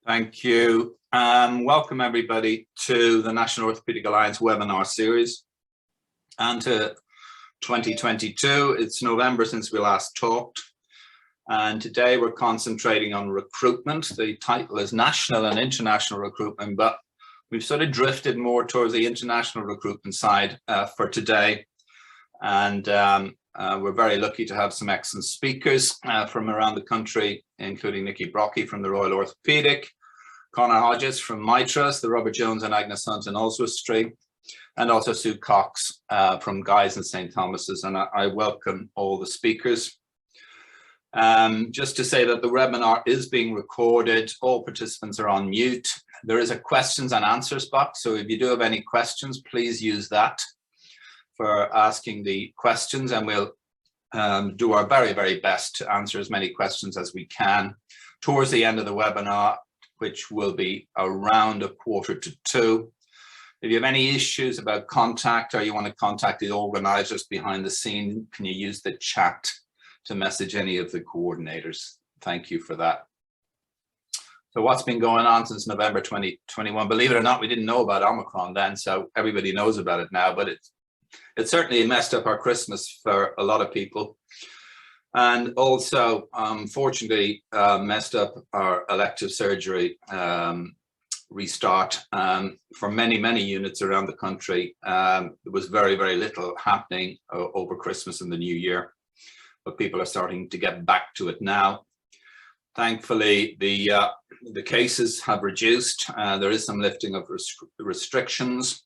Thank you. Welcome everybody to the National Orthopaedic Alliance webinar series and to 2022. It's November since we last talked, and today we're concentrating on recruitment. The title is National and International Recruitment, but we've sort of drifted more towards the international recruitment side for today. And we're very lucky to have some excellent speakers from around the country, including Nikki Brockie from the Royal Orthopaedic, Conor Hodges from My Trust, the Robert Jones and Agnes Hunt and Oswestry, and also Sue Cox from Guy's and St. Thomas's. And I welcome all the speakers. Just to say that the webinar is being recorded. All participants are on mute. There is a questions and answers box, so if you do have any questions, please use that for asking the questions, and we'll do our very, very best to answer as many questions as we can towards the end of the webinar, which will be around 1:45. If you have any issues about contact, or you want to contact the organizers behind the scene, can you use the chat to message any of the coordinators? Thank you for that. So what's been going on since November 2021? Believe it or not, we didn't know about Omicron then, so everybody knows about it now, but it certainly messed up our Christmas for a lot of people, and also unfortunately messed up our elective surgery restart for many units around the country. There was very, very little happening over Christmas and the New Year, but people are starting to get back to it now. Thankfully, the cases have reduced. There is some lifting of restrictions.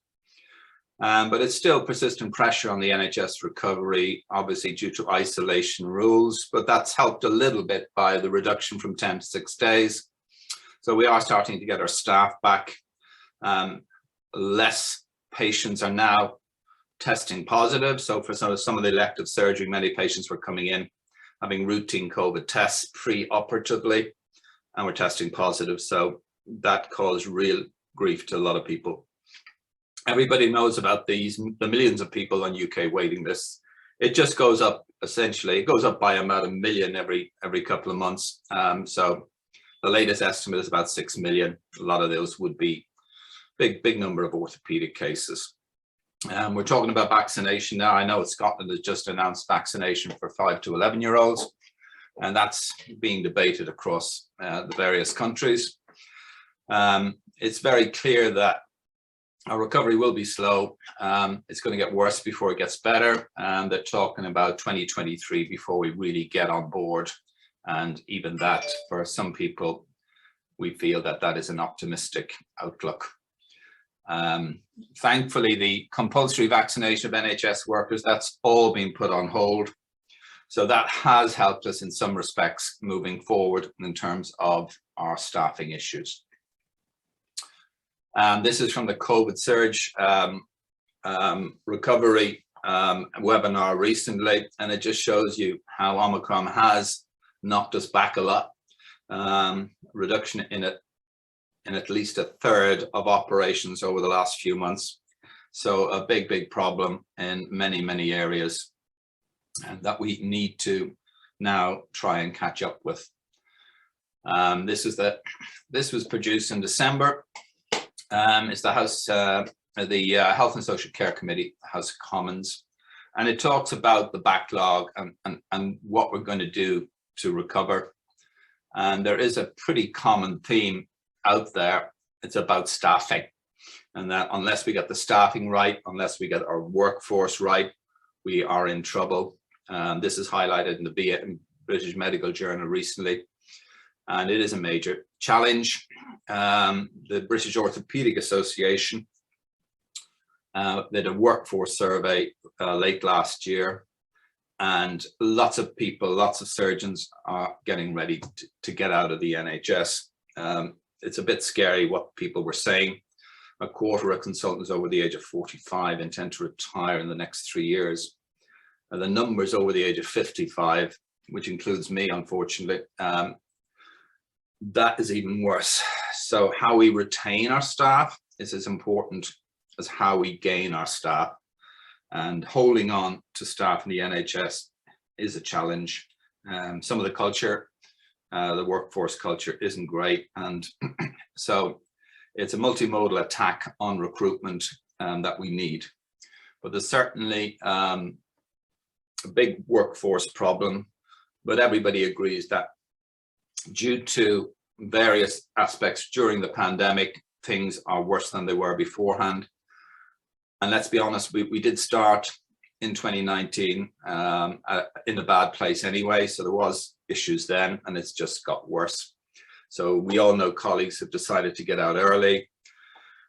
But it's still persistent pressure on the NHS recovery, obviously due to isolation rules, but that's helped a little bit by the reduction from 10 to 6 days. So we are starting to get our staff back. Less patients are now testing positive. So for some of the elective surgery, many patients were coming in having routine COVID tests pre-operatively, and we're testing positive. So that caused real grief to a lot of people. Everybody knows about the millions of people on UK waiting lists. It just goes up, essentially, it goes up by about 1 million every couple of months. So the latest estimate is about 6 million. A lot of those would be big number of orthopedic cases. We're talking about vaccination now. I know Scotland has just announced vaccination for 5 to 11-year-olds, and that's being debated across the various countries. It's very clear that our recovery will be slow. It's going to get worse before it gets better. And they're talking about 2023 before we really get on board. And even that, for some people, we feel that that is an optimistic outlook. Thankfully, the compulsory vaccination of NHS workers, that's all been put on hold. So that has helped us in some respects moving forward in terms of our staffing issues. This is from the COVID surge recovery webinar recently, and it just shows you how Omicron has knocked us back a lot. Reduction in at least 1/3 of operations over the last few months. So a big problem in many areas, and that we need to now try and catch up with. This was produced in December. It's the House, the Health and Social Care Committee, House of Commons, and it talks about the backlog and what we're going to do to recover. And there is a pretty common theme out there. It's about staffing, and that unless we get the staffing right, unless we get our workforce right, we are in trouble. This is highlighted in the British Medical Journal recently, and it is a major challenge. The British Orthopaedic Association did a workforce survey late last year, and lots of people, lots of surgeons are getting ready to get out of the NHS. It's a bit scary what people were saying. 1/4 of consultants over the age of 45 intend to retire in the next 3 years. And the numbers over the age of 55, which includes me, unfortunately, that is even worse. So how we retain our staff is as important as how we gain our staff. And holding on to staff in the NHS is a challenge. Some of the culture The workforce culture isn't great. And so it's a multimodal attack on recruitment that we need. But there's certainly a big workforce problem, but everybody agrees that due to various aspects during the pandemic, things are worse than they were beforehand. And let's be honest, we did start in 2019 in a bad place anyway, so there was issues then, and it's just got worse. So we all know colleagues have decided to get out early,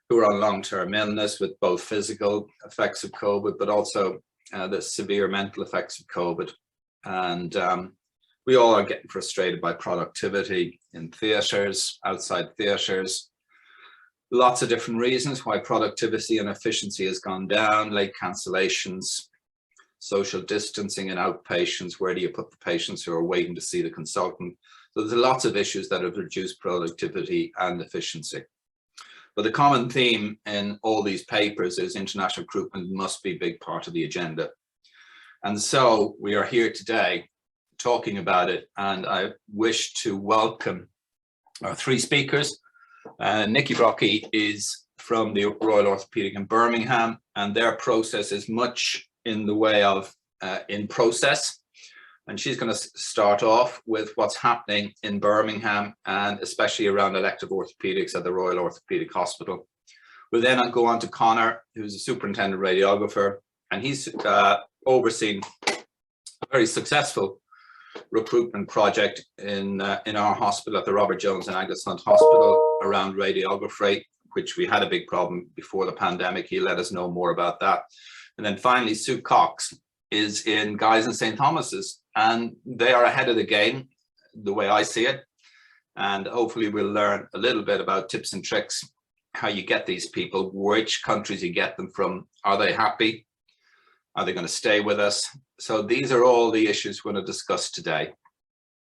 who are on long-term illness with both physical effects of COVID, but also the severe mental effects of COVID. And we all are getting frustrated by productivity in theatres, outside theatres. Lots of different reasons why productivity and efficiency has gone down, late cancellations, social distancing in outpatients. Where do you put the patients who are waiting to see the consultant? So there's lots of issues that have reduced productivity and efficiency. But the common theme in all these papers is international recruitment must be a big part of the agenda. And so we are here today talking about it, and I wish to welcome our three speakers. Nikki Brockie is from the Royal Orthopaedic in Birmingham, and their process is much in the way of in process. And she's going to start off with what's happening in Birmingham, and especially around elective orthopaedics at the Royal Orthopaedic Hospital. We'll then go on to Connor, who's a superintendent radiographer, and he's overseen a very successful recruitment project in our hospital at the Robert Jones and Angus Hunt Hospital around radiography, which we had a big problem before the pandemic. He'll let us know more about that. And then finally, Sue Cox is in Guy's and St. Thomas's, and they are ahead of the game, the way I see it. And hopefully we'll learn a little bit about tips and tricks, how you get these people, which countries you get them from, are they happy? Are they going to stay with us? So these are all the issues we're going to discuss today.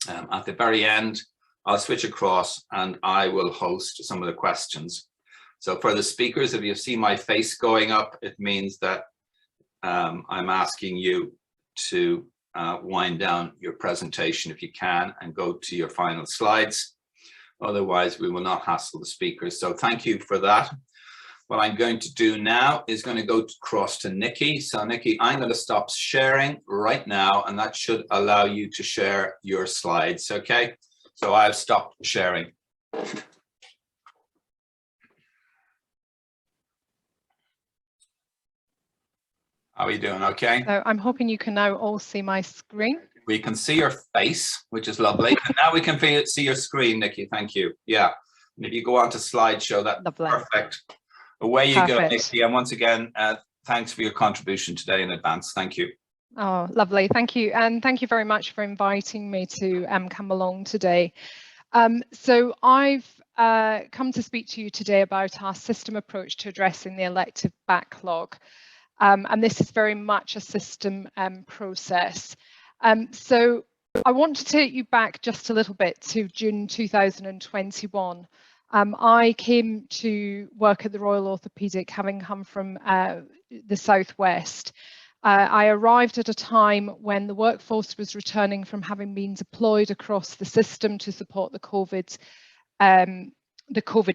At the very end, I'll switch across and I will host some of the questions. So for the speakers, if you see my face going up, it means that I'm asking you to wind down your presentation if you can and go to your final slides. Otherwise, we will not hassle the speakers. So thank you for that. What I'm going to do now is going to go across to Nikki. So Nikki, I'm going to stop sharing right now, and that should allow you to share your slides, okay? So I've stopped sharing. How are you doing? Okay. So I'm hoping you can now all see my screen. We can see your face, which is lovely. And now we can see your screen, Nikki. Thank you. Yeah. And if you go on to slideshow, that's perfect. Away you go, Nikki. And once again, thanks for your contribution today in advance. Thank you. Oh, lovely. Thank you. And thank you very much for inviting me to come along today. So I've come to speak to you today about our system approach to addressing the elective backlog. And this is very much a system process. So I want to take you back just a little bit to June 2021. I came to work at the Royal Orthopaedic having come from the Southwest. I arrived at a time when the workforce was returning from having been deployed across the system to support the COVID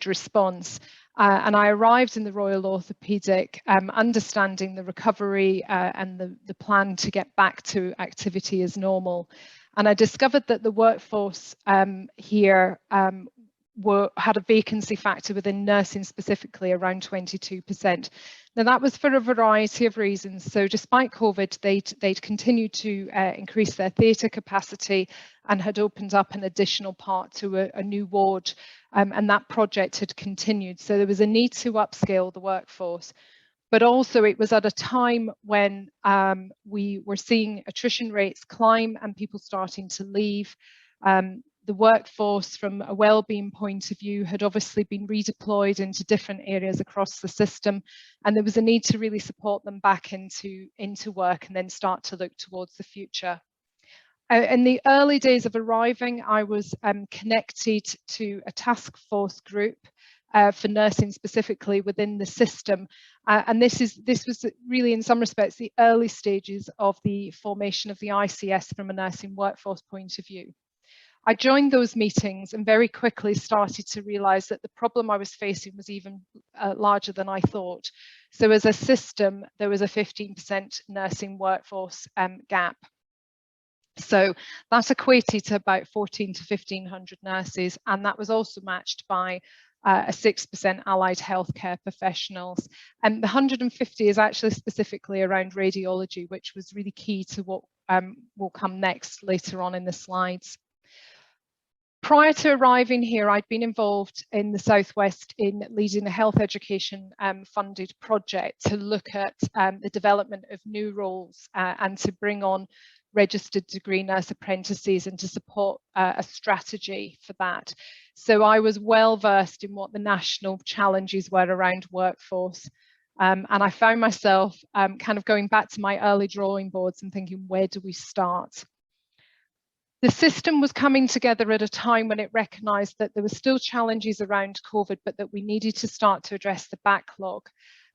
response. And I arrived in the Royal Orthopaedic understanding the recovery and the plan to get back to activity as normal. And I discovered that the workforce here had a vacancy factor within nursing specifically around 22%. Now that was for a variety of reasons. So despite COVID, they'd continued to increase their theatre capacity and had opened up an additional part to a new ward, and that project had continued. So there was a need to upscale the workforce. But also it was at a time when we were seeing attrition rates climb and people starting to leave. The workforce, from a well-being point of view, had obviously been redeployed into different areas across the system, and there was a need to really support them back into work and then start to look towards the future. In the early days of arriving, I was connected to a task force group for nursing specifically within the system, and this was really in some respects the early stages of the formation of the ICS from a nursing workforce point of view. I joined those meetings and very quickly started to realise that the problem I was facing was even larger than I thought. So as a system, there was a 15% nursing workforce gap. So that equated to about 14 to 1,500 nurses, and that was also matched by a 6% allied healthcare professionals. And the 150 is actually specifically around radiology, which was really key to what will come next later on in the slides. Prior to arriving here, I'd been involved in the Southwest in leading a health education funded project to look at the development of new roles and to bring on registered degree nurse apprentices and to support a strategy for that. So I was well versed in what the national challenges were around workforce. And I found myself kind of going back to my early drawing boards and thinking, where do we start? The system was coming together at a time when it recognised that there were still challenges around COVID, but that we needed to start to address the backlog.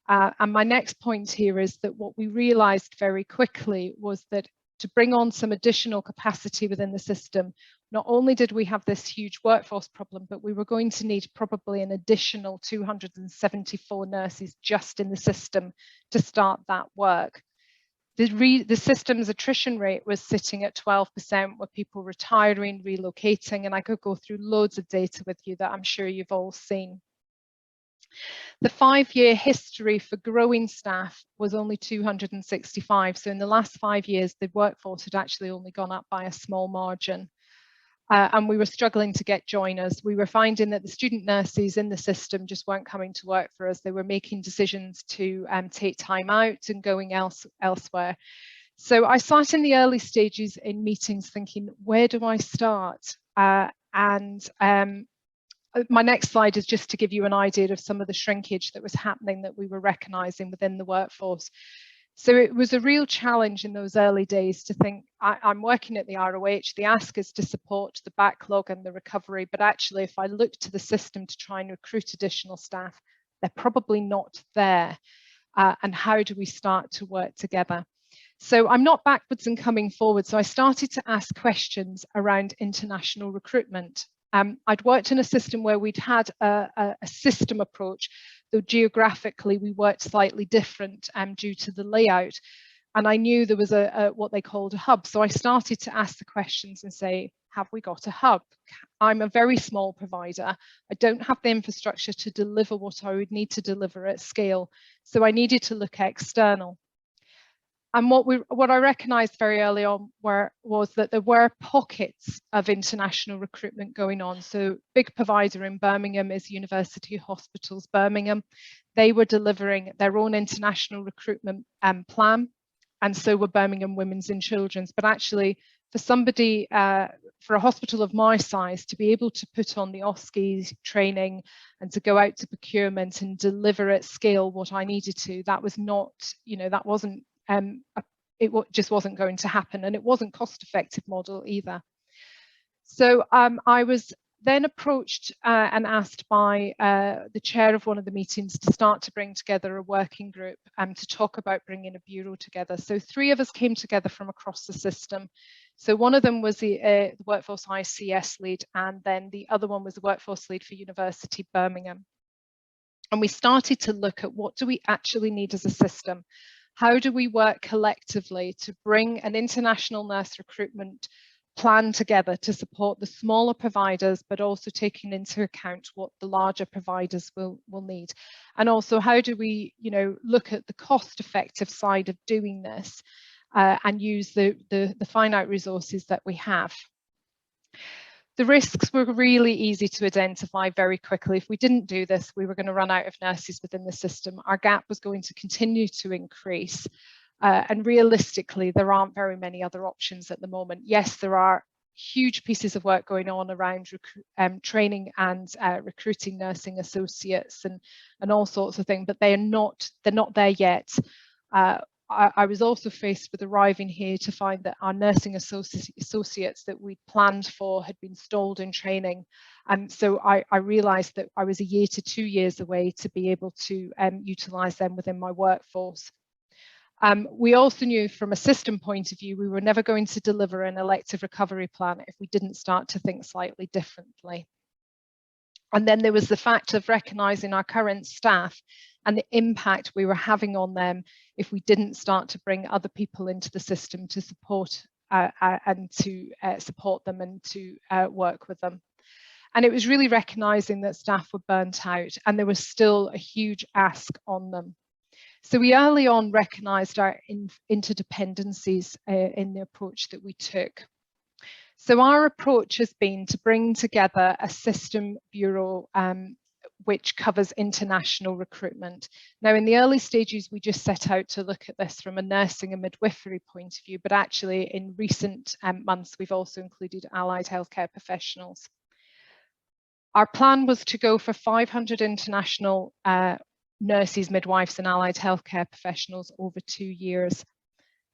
And my next point here is that what we realised very quickly was that to bring on some additional capacity within the system, not only did we have this huge workforce problem, but we were going to need probably an additional 274 nurses just in the system to start that work. The system's attrition rate was sitting at 12%, with people retiring, relocating, and I could go through loads of data with you that I'm sure you've all seen. The 5-year history for growing staff was only 265. So in the last 5 years, the workforce had actually only gone up by a small margin. And we were struggling to get joiners. We were finding that the student nurses in the system just weren't coming to work for us. They were making decisions to take time out and going elsewhere. So I sat in the early stages in meetings thinking, where do I start? My next slide is just to give you an idea of some of the shrinkage that was happening that we were recognising within the workforce. So it was a real challenge in those early days to think, I'm working at the ROH, the ask is to support the backlog and the recovery, but actually if I look to the system to try and recruit additional staff, they're probably not there. And how do we start to work together? So I'm not backwards and coming forward. So I started to ask questions around international recruitment. I'd worked in a system where we'd had a system approach, though geographically we worked slightly different due to the layout. And I knew there was what they called a hub. So I started to ask the questions and say, have we got a hub? I'm a very small provider. I don't have the infrastructure to deliver what I would need to deliver at scale. So I needed to look external. And what I recognised very early on was that there were pockets of international recruitment going on. So big provider in Birmingham is University Hospitals Birmingham. They were delivering their own international recruitment plan, and so were Birmingham Women's and Children's. But actually, for somebody, for a hospital of my size, to be able to put on the OSCE training and to go out to procurement and deliver at scale what I needed to, that was not, that wasn't, it just wasn't going to happen, and it wasn't cost-effective model either. So I was then approached and asked by the chair of one of the meetings to start to bring together a working group to talk about bringing a bureau together. So 3 of us came together from across the system. So one of them was the workforce ICS lead, and then the other one was the workforce lead for University Birmingham. And we started to look at what do we actually need as a system. How do we work collectively to bring an international nurse recruitment plan together to support the smaller providers, but also taking into account what the larger providers will need? And also, how do we, look at the cost-effective side of doing this and use the finite resources that we have? The risks were really easy to identify very quickly. If we didn't do this, we were going to run out of nurses within the system. Our gap was going to continue to increase. And realistically, there aren't very many other options at the moment. Yes, there are huge pieces of work going on around training and recruiting nursing associates and all sorts of things, but they're not there yet. I was also faced with arriving here to find that our nursing associates that we'd planned for had been stalled in training. And so I realised that I was 1 year to 2 years away to be able to utilise them within my workforce. We also knew from a system point of view, we were never going to deliver an elective recovery plan if we didn't start to think slightly differently. And then there was the fact of recognising our current staff and the impact we were having on them if we didn't start to bring other people into the system to support support them and to work with them. And it was really recognising that staff were burnt out and there was still a huge ask on them. So we early on recognised our interdependencies in the approach that we took. So our approach has been to bring together a system bureau which covers international recruitment. Now, in the early stages, we just set out to look at this from a nursing and midwifery point of view, but actually in recent months, we've also included allied healthcare professionals. Our plan was to go for 500 international nurses, midwives and allied healthcare professionals over 2 years.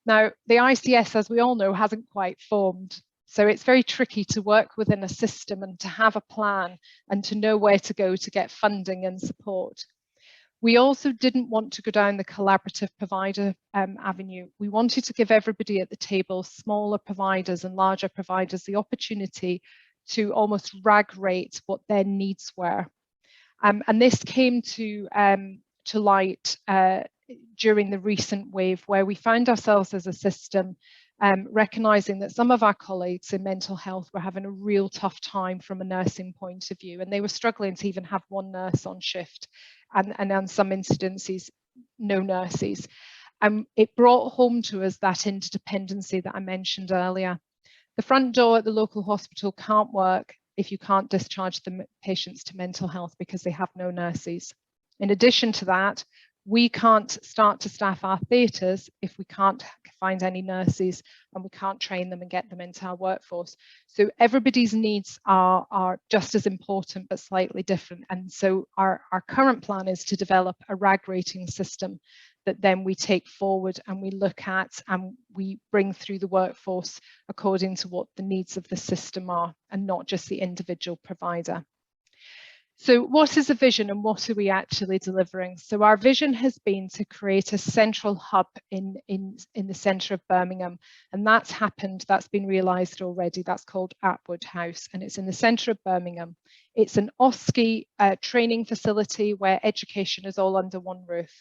Now, the ICS, as we all know, hasn't quite formed. So it's very tricky to work within a system and to have a plan and to know where to go to get funding and support. We also didn't want to go down the collaborative provider avenue. We wanted to give everybody at the table, smaller providers and larger providers, the opportunity to almost rag rate what their needs were. And this came to light during the recent wave, where we found ourselves as a system recognising that some of our colleagues in mental health were having a real tough time from a nursing point of view, and they were struggling to even have one nurse on shift, and on some incidences, no nurses. It brought home to us that interdependency that I mentioned earlier. The front door at the local hospital can't work if you can't discharge the patients to mental health because they have no nurses. In addition to that, we can't start to staff our theatres if we can't find any nurses and we can't train them and get them into our workforce. So everybody's needs are just as important but slightly different. And so our current plan is to develop a RAG rating system that then we take forward and we look at and we bring through the workforce according to what the needs of the system are and not just the individual provider. So what is a vision and what are we actually delivering? So our vision has been to create a central hub in the centre of Birmingham, and that's happened, that's been realised already. That's called Atwood House and it's in the centre of Birmingham. It's an OSCE training facility where education is all under one roof.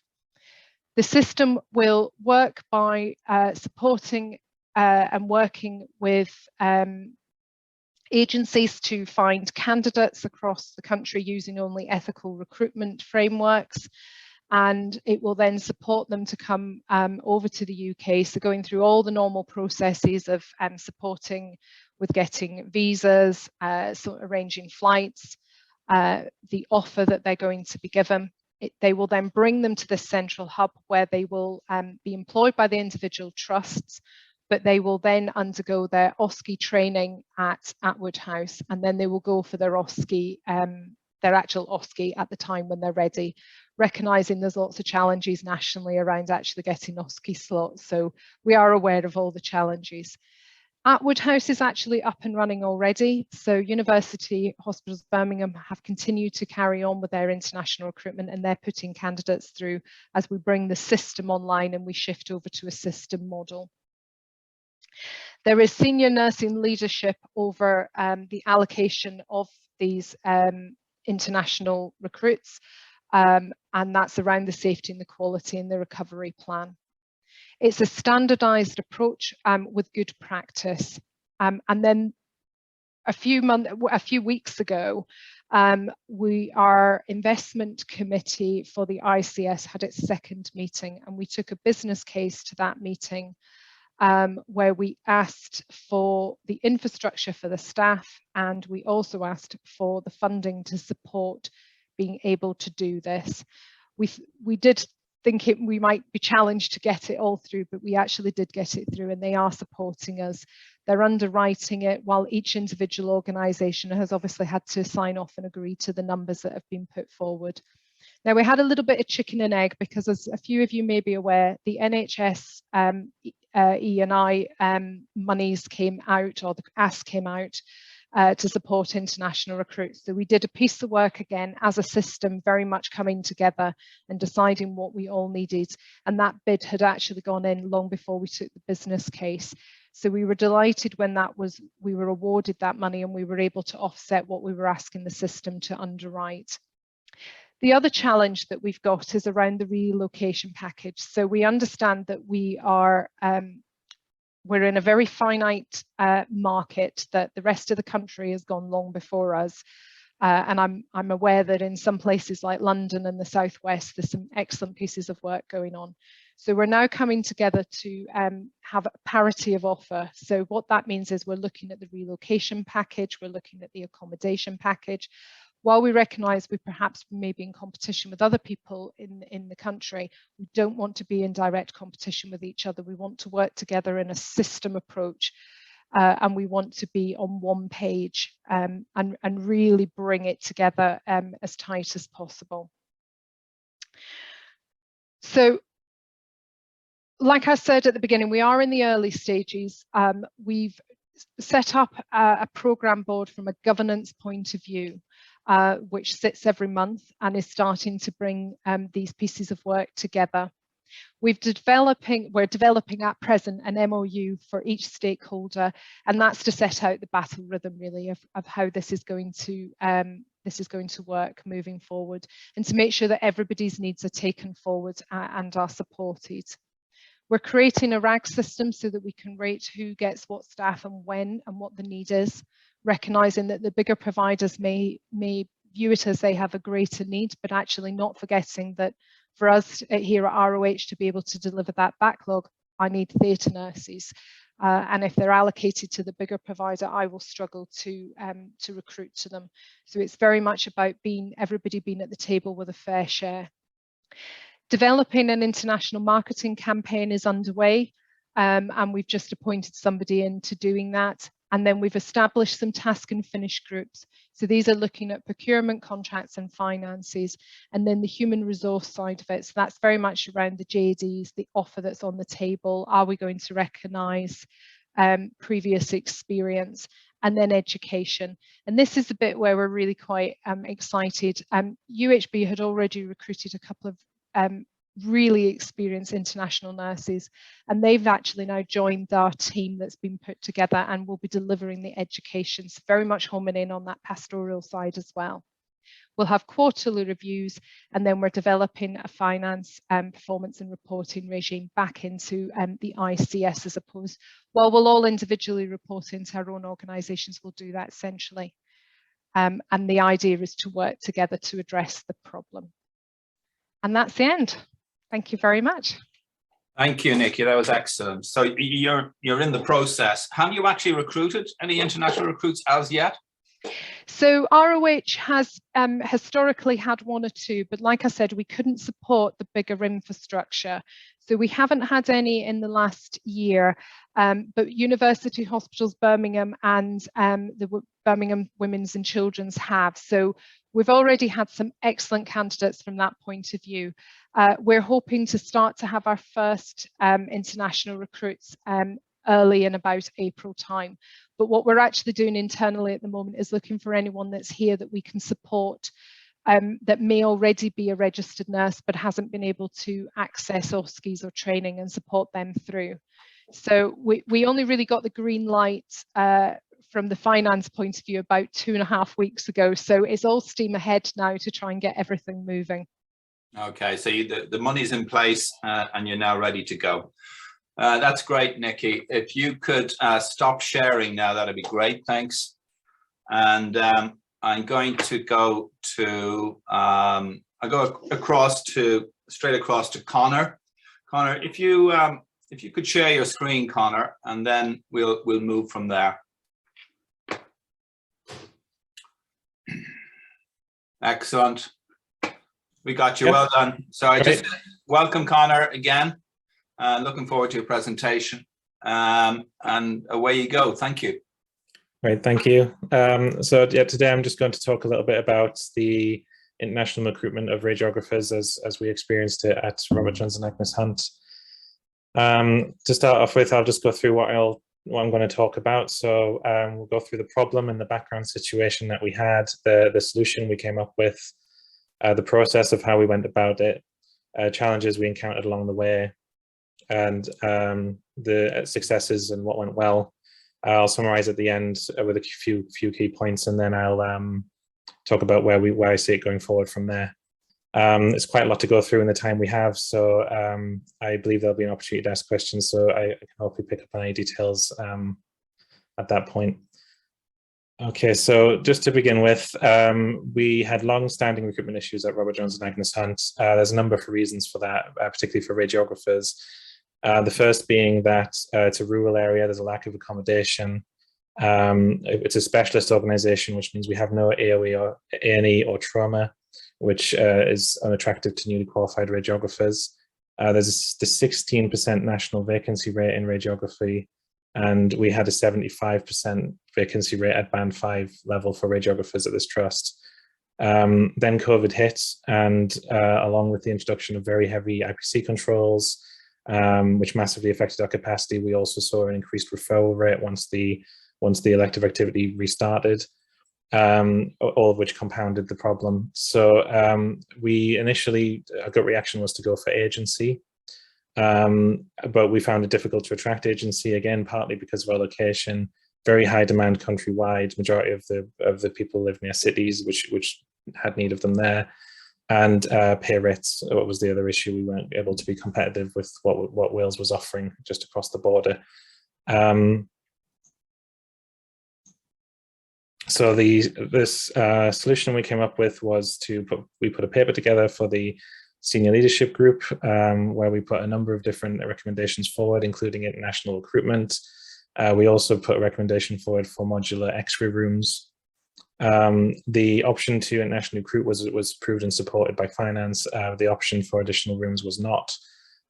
The system will work by supporting and working with agencies to find candidates across the country using only ethical recruitment frameworks, and it will then support them to come over to the UK, so going through all the normal processes of supporting with getting visas, so arranging flights, the offer that they're going to be given. They will then bring them to this central hub where they will be employed by the individual trusts, but they will then undergo their OSCE training at Atwood House, and then they will go for their OSCE, their actual OSCE at the time when they're ready, recognising there's lots of challenges nationally around actually getting OSCE slots. So we are aware of all the challenges. Atwood House is actually up and running already. So University Hospitals Birmingham have continued to carry on with their international recruitment, and they're putting candidates through as we bring the system online and we shift over to a system model. There is senior nursing leadership over the allocation of these international recruits, and that's around the safety and the quality and the recovery plan. It's a standardised approach with good practice. And then a few weeks ago, our investment committee for the ICS had its second meeting, and we took a business case to that meeting where we asked for the infrastructure for the staff, and we also asked for the funding to support being able to do this. We did think we might be challenged to get it all through, but we actually did get it through, and they are supporting us. They're underwriting it, while each individual organisation has obviously had to sign off and agree to the numbers that have been put forward. Now, we had a little bit of chicken and egg because, as a few of you may be aware, the NHS E&I monies came out, or the ask came out, to support international recruits. So we did a piece of work again as a system, very much coming together and deciding what we all needed. And that bid had actually gone in long before we took the business case. So we were delighted when we were awarded that money and we were able to offset what we were asking the system to underwrite. The other challenge that we've got is around the relocation package. So we understand that we're in a very finite market, that the rest of the country has gone long before us. And I'm aware that in some places like London and the Southwest, there's some excellent pieces of work going on. So we're now coming together to have a parity of offer. So what that means is we're looking at the relocation package, we're looking at the accommodation package. While we recognise we perhaps may be in competition with other people in the country, we don't want to be in direct competition with each other. We want to work together in a system approach, and we want to be on one page and really bring it together as tight as possible. So, like I said at the beginning, we are in the early stages. We've set up a programme board from a governance point of view, which sits every month and is starting to bring these pieces of work together. We're developing at present an MOU for each stakeholder, and that's to set out the battle rhythm really of how this is going to work moving forward, and to make sure that everybody's needs are taken forward and are supported. We're creating a RAG system so that we can rate who gets what staff and when and what the need is, recognising that the bigger providers may view it as they have a greater need, but actually not forgetting that for us here at ROH to be able to deliver that backlog, I need theatre nurses. And if they're allocated to the bigger provider, I will struggle to recruit to them. So it's very much about everybody being at the table with a fair share. Developing an international marketing campaign is underway, and we've just appointed somebody into doing that. And then we've established some task and finish groups. So these are looking at procurement, contracts and finances, and then the human resource side of it. So that's very much around the JDs, the offer that's on the table. Are we going to recognise previous experience? And then education. And this is the bit where we're really quite excited. UHB had already recruited a couple of really experienced international nurses, and they've actually now joined our team that's been put together and will be delivering the education, so very much homing in on that pastoral side as well. We'll have quarterly reviews, and then we're developing a finance performance and reporting regime back into the ICS as opposed, while we'll all individually report into our own organisations, we'll do that essentially. And the idea is to work together to address the problem. And that's the end. Thank you very much. Thank you, Nikki. That was excellent. So you're in the process. Have you actually recruited any international recruits as yet? So ROH has historically had one or two, but like I said, we couldn't support the bigger infrastructure. So we haven't had any in the last year, but University Hospitals Birmingham and the Birmingham Women's and Children's have. So we've already had some excellent candidates from that point of view. We're hoping to start to have our first international recruits early in about April time. But what we're actually doing internally at the moment is looking for anyone that's here that we can support that may already be a registered nurse but hasn't been able to access OSCEs or training, and support them through. So we only really got the green light from the finance point of view about 2.5 weeks ago. So it's all steam ahead now to try and get everything moving. Okay, so the money's in place and you're now ready to go. That's great, Nikki. If you could stop sharing now, that'd be great. Thanks. And I'm going to go to I'll go straight across to Connor. Connor, if you could share your screen, Connor, and then we'll move from there. Excellent. We got you. Yep. Well done. So I just welcome Connor again. Looking forward to your presentation, and away you go. Thank you. Great, thank you. So yeah, today I'm just going to talk a little bit about the international recruitment of radiographers as we experienced it at Robert Johnson Agnes Hunt. To start off with, I'll just go through what I'll I'm going to talk about. So we'll go through the problem and the background situation that we had, the solution we came up with, the process of how we went about it, challenges we encountered along the way, and the successes and what went well. I'll summarize at the end with a few key points, and then I'll talk about where I see it going forward from there. It's quite a lot to go through in the time we have, so I believe there'll be an opportunity to ask questions, so I can hopefully pick up on any details at that point. Okay, so just to begin with, we had long-standing recruitment issues at Robert Jones and Agnes Hunt. There's a number of reasons for that, particularly for radiographers. The first being that it's a rural area, there's a lack of accommodation. It's a specialist organisation, which means we have no AOE or A&E or trauma, which is unattractive to newly qualified radiographers. There's the 16% national vacancy rate in radiography, and we had a 75% vacancy rate at band 5 level for radiographers at this trust. Then COVID hit, and along with the introduction of very heavy IPC controls, which massively affected our capacity, we also saw an increased referral rate once the elective activity restarted, all of which compounded the problem. So we initially, our gut reaction was to go for agency, but we found it difficult to attract agency, again, partly because of our location, very high demand countrywide, majority of the people live near cities, which had need of them there, and pay rates. What was the other issue? We weren't able to be competitive with what Wales was offering just across the border. So this solution we came up with was we put a paper together for the senior leadership group, where we put a number of different recommendations forward, including international recruitment. We also put a recommendation forward for modular X-ray rooms. The option to international recruit was approved and supported by finance. The option for additional rooms was not.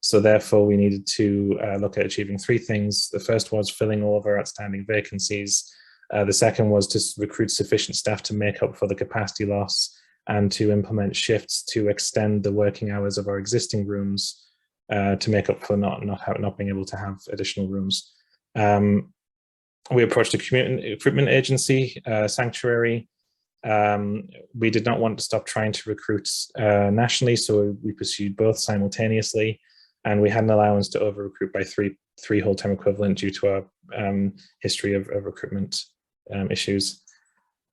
So therefore, we needed to look at achieving three things. The first was filling all of our outstanding vacancies. The second was to recruit sufficient staff to make up for the capacity loss and to implement shifts to extend the working hours of our existing rooms to make up for not being able to have additional rooms. We approached a recruitment agency, Sanctuary. We did not want to stop trying to recruit nationally, so we pursued both simultaneously, and we had an allowance to over-recruit by three whole-time equivalent due to our history of recruitment issues.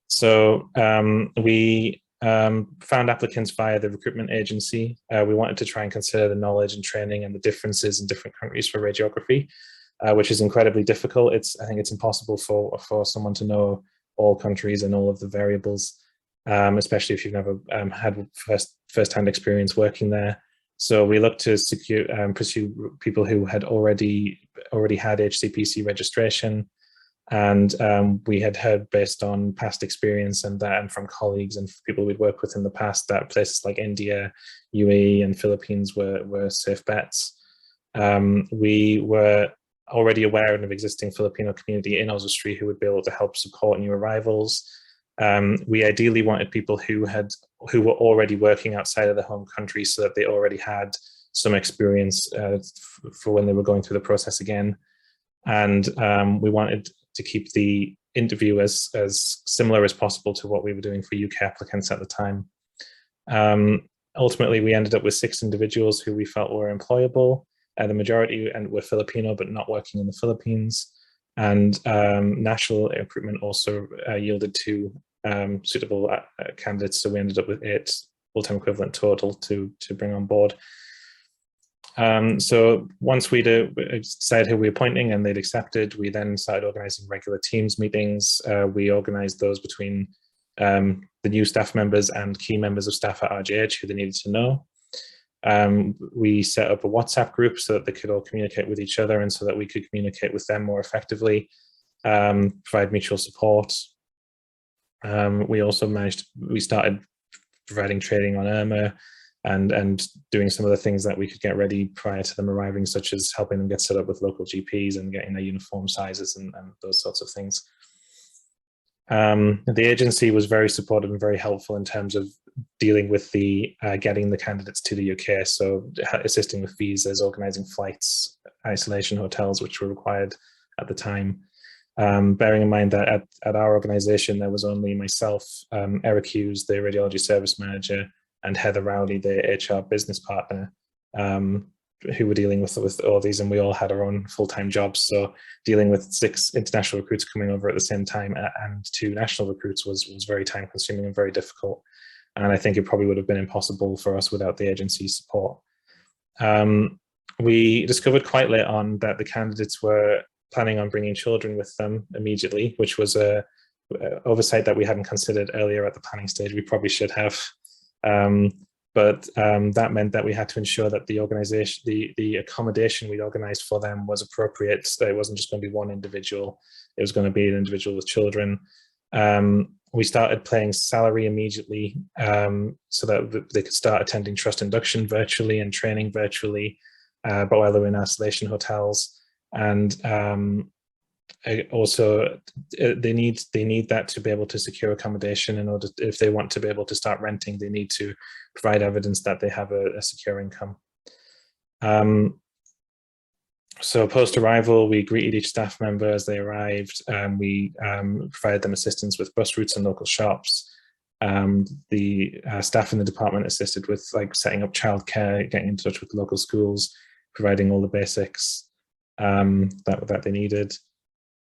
So we found applicants via the recruitment agency. We wanted to try and consider the knowledge and training and the differences in different countries for radiography, which is incredibly difficult. I think it's impossible for someone to know all countries and all of the variables, especially if you've never had first-hand experience working there. So we looked to pursue people who had already had HCPC registration, and we had heard, based on past experience and from colleagues and people we'd worked with in the past, that places like India, UAE, and Philippines were safe bets. We were already aware of an existing Filipino community in Oswestry who would be able to help support new arrivals. We ideally wanted people who were already working outside of the home country, so that they already had some experience for when they were going through the process again. And we wanted to keep the interview as similar as possible to what we were doing for UK applicants at the time. Ultimately, we ended up with 6 individuals who we felt were employable. The majority were Filipino, but not working in the Philippines. And national recruitment also yielded 2 suitable candidates, so we ended up with 8 full-time equivalent total to bring on board. So once we decided who we were appointing and they'd accepted, we then started organising regular Teams meetings. We organised those between the new staff members and key members of staff at RGH who they needed to know. We set up a WhatsApp group so that they could all communicate with each other and so that we could communicate with them more effectively, provide mutual support. We started providing training on IRMA and doing some of the things that we could get ready prior to them arriving, such as helping them get set up with local GPs and getting their uniform sizes and those sorts of things. The agency was very supportive and very helpful in terms of dealing with getting the candidates to the UK, so assisting with visas, organising flights, isolation hotels which were required at the time. Bearing in mind that at our organization, there was only myself, Eric Hughes, the radiology service manager, and Heather Rowley, the HR business partner, who were dealing with all these, and we all had our own full-time jobs. So dealing with 6 international recruits coming over at the same time and 2 national recruits was very time consuming and very difficult. And I think it probably would have been impossible for us without the agency's support. We discovered quite late on that the candidates were planning on bringing children with them immediately, which was a oversight that we hadn't considered earlier at the planning stage. We probably should have. But that meant that we had to ensure that the organization, the accommodation we'd organized for them was appropriate. So it wasn't just going to be one individual, it was going to be an individual with children. We started paying salary immediately so that they could start attending trust induction virtually and training virtually, but while they were in isolation hotels. And also they need that to be able to secure accommodation. In order, if they want to be able to start renting, they need to provide evidence that they have a secure income. So post arrival, we greeted each staff member as they arrived. We provided them assistance with bus routes and local shops. The staff in the department assisted with like setting up childcare, getting in touch with local schools, providing all the basics that they needed.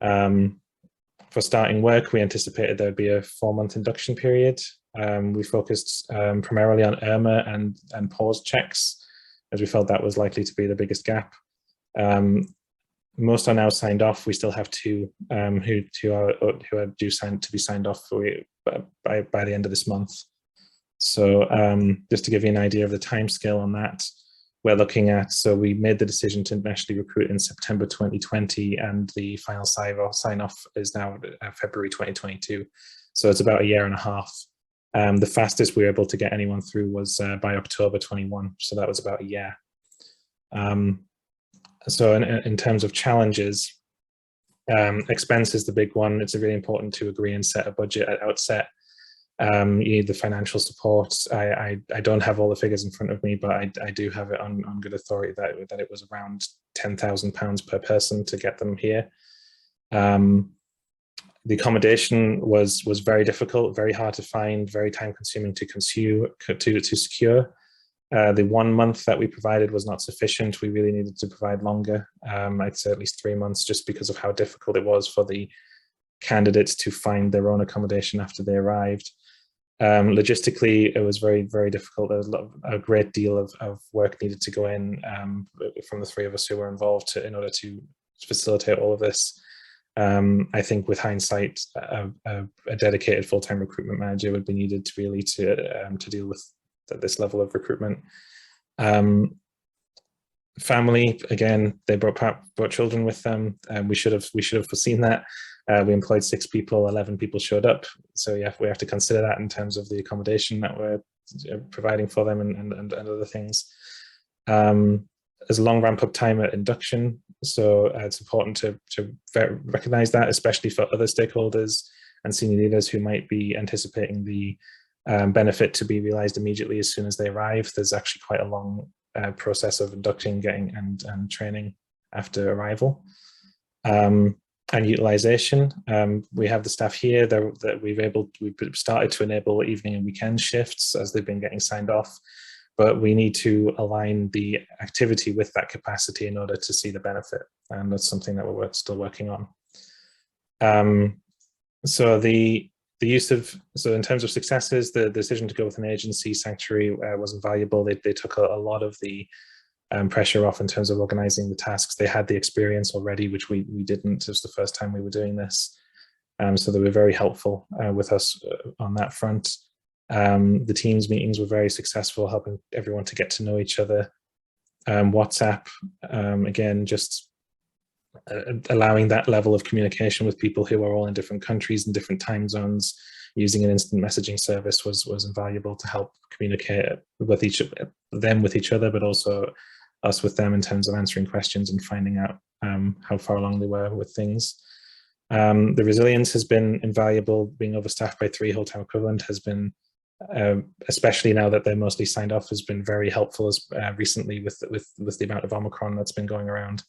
For starting work, we anticipated there would be a 4-month induction period. We focused primarily on IRMA and pause checks, as we felt that was likely to be the biggest gap. Most are now signed off. We still have 2 who are due to be signed off by the end of this month. So just to give you an idea of the timescale on that, we're looking at, so we made the decision to nationally recruit in September 2020, and the final sign-off is now February 2022. So it's about 1.5 years. The fastest we were able to get anyone through was by October 21, so that was about a year. So in terms of challenges, expense is the big one. It's really important to agree and set a budget at outset. You need the financial support. I don't have all the figures in front of me, but I do have it on good authority that it was around £10,000 per person to get them here. The accommodation was very difficult, very hard to find, very time consuming to secure. The 1 month that we provided was not sufficient. We really needed to provide longer. I'd say at least 3 months, just because of how difficult it was for the candidates to find their own accommodation after they arrived. Logistically, it was very, very difficult. There was a great deal of work needed to go in from the 3 of us who were involved in order to facilitate all of this. I think with hindsight, a dedicated full-time recruitment manager would be needed to really to deal with this level of recruitment. Family, again, they brought children with them. We should have foreseen that. We employed 6 people, 11 people showed up. So yeah, we have to consider that in terms of the accommodation that we're providing for them and other things. There's a long ramp up time at induction. So it's important to recognize that, especially for other stakeholders and senior leaders who might be anticipating the benefit to be realized immediately as soon as they arrive. There's actually quite a long process of inducting, getting and training after arrival. And utilization, we have the staff here that we've started to enable evening and weekend shifts as they've been getting signed off, but we need to align the activity with that capacity in order to see the benefit, and that's something that we're still working on. So in terms of successes, the decision to go with an agency, Sanctuary, was invaluable. They took a lot of the pressure off in terms of organizing the tasks. They had the experience already, which we didn't. It was the first time we were doing this. So they were very helpful with us on that front. The Teams meetings were very successful, helping everyone to get to know each other. WhatsApp, again, just allowing that level of communication with people who are all in different countries and different time zones. Using an instant messaging service was invaluable to help communicate with each other, but also us with them in terms of answering questions and finding out how far along they were with things. The resilience has been invaluable. Being overstaffed by 3 full-time equivalent has been, especially now that they're mostly signed off, has been very helpful as recently with the amount of Omicron that's been going around.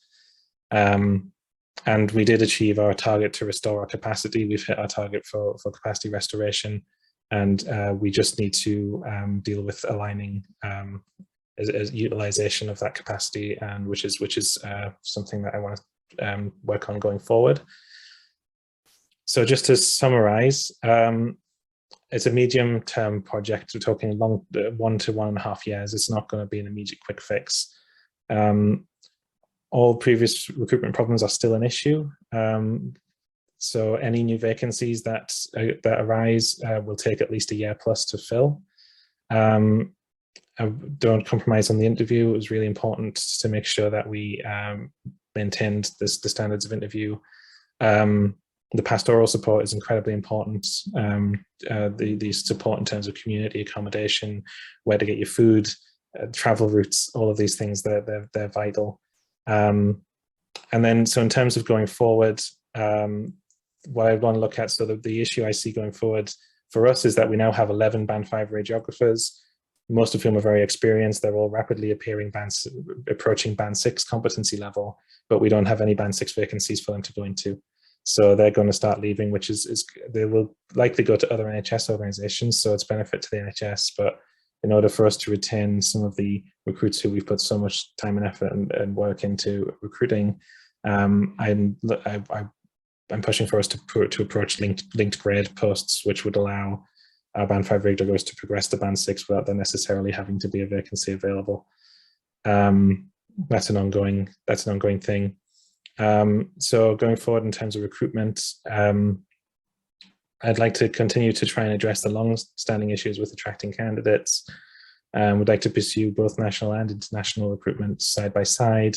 And we did achieve our target to restore our capacity. We've hit our target for capacity restoration, and we just need to deal with aligning as utilization of that capacity, and which is something that I want to work on going forward. So just to summarize, it's a medium-term project. We're talking 1 to 1.5 years. It's not going to be an immediate quick fix. All previous recruitment problems are still an issue. So any new vacancies that arise will take at least a year plus to fill. Don't compromise on the interview. It was really important to make sure that we maintained the standards of interview. The pastoral support is incredibly important. The support in terms of community accommodation, where to get your food, travel routes, all of these things, they're vital. And then, so in terms of going forward, what I want to look at, so the issue I see going forward for us is that we now have 11 Band 5 radiographers, most of whom are very experienced. They're all rapidly approaching Band 6 competency level, but we don't have any Band 6 vacancies for them to go into. So they're going to start leaving, which is they will likely go to other NHS organisations, so it's benefit to the NHS. But in order for us to retain some of the recruits who we've put so much time and effort and work into recruiting, I'm pushing for us to approach linked grade posts, which would allow our Band 5 radiographers to progress to Band 6 without there necessarily having to be a vacancy available. That's an ongoing thing. So going forward in terms of recruitment, I'd like to continue to try and address the long-standing issues with attracting candidates. Would like to pursue both national and international recruitment side by side,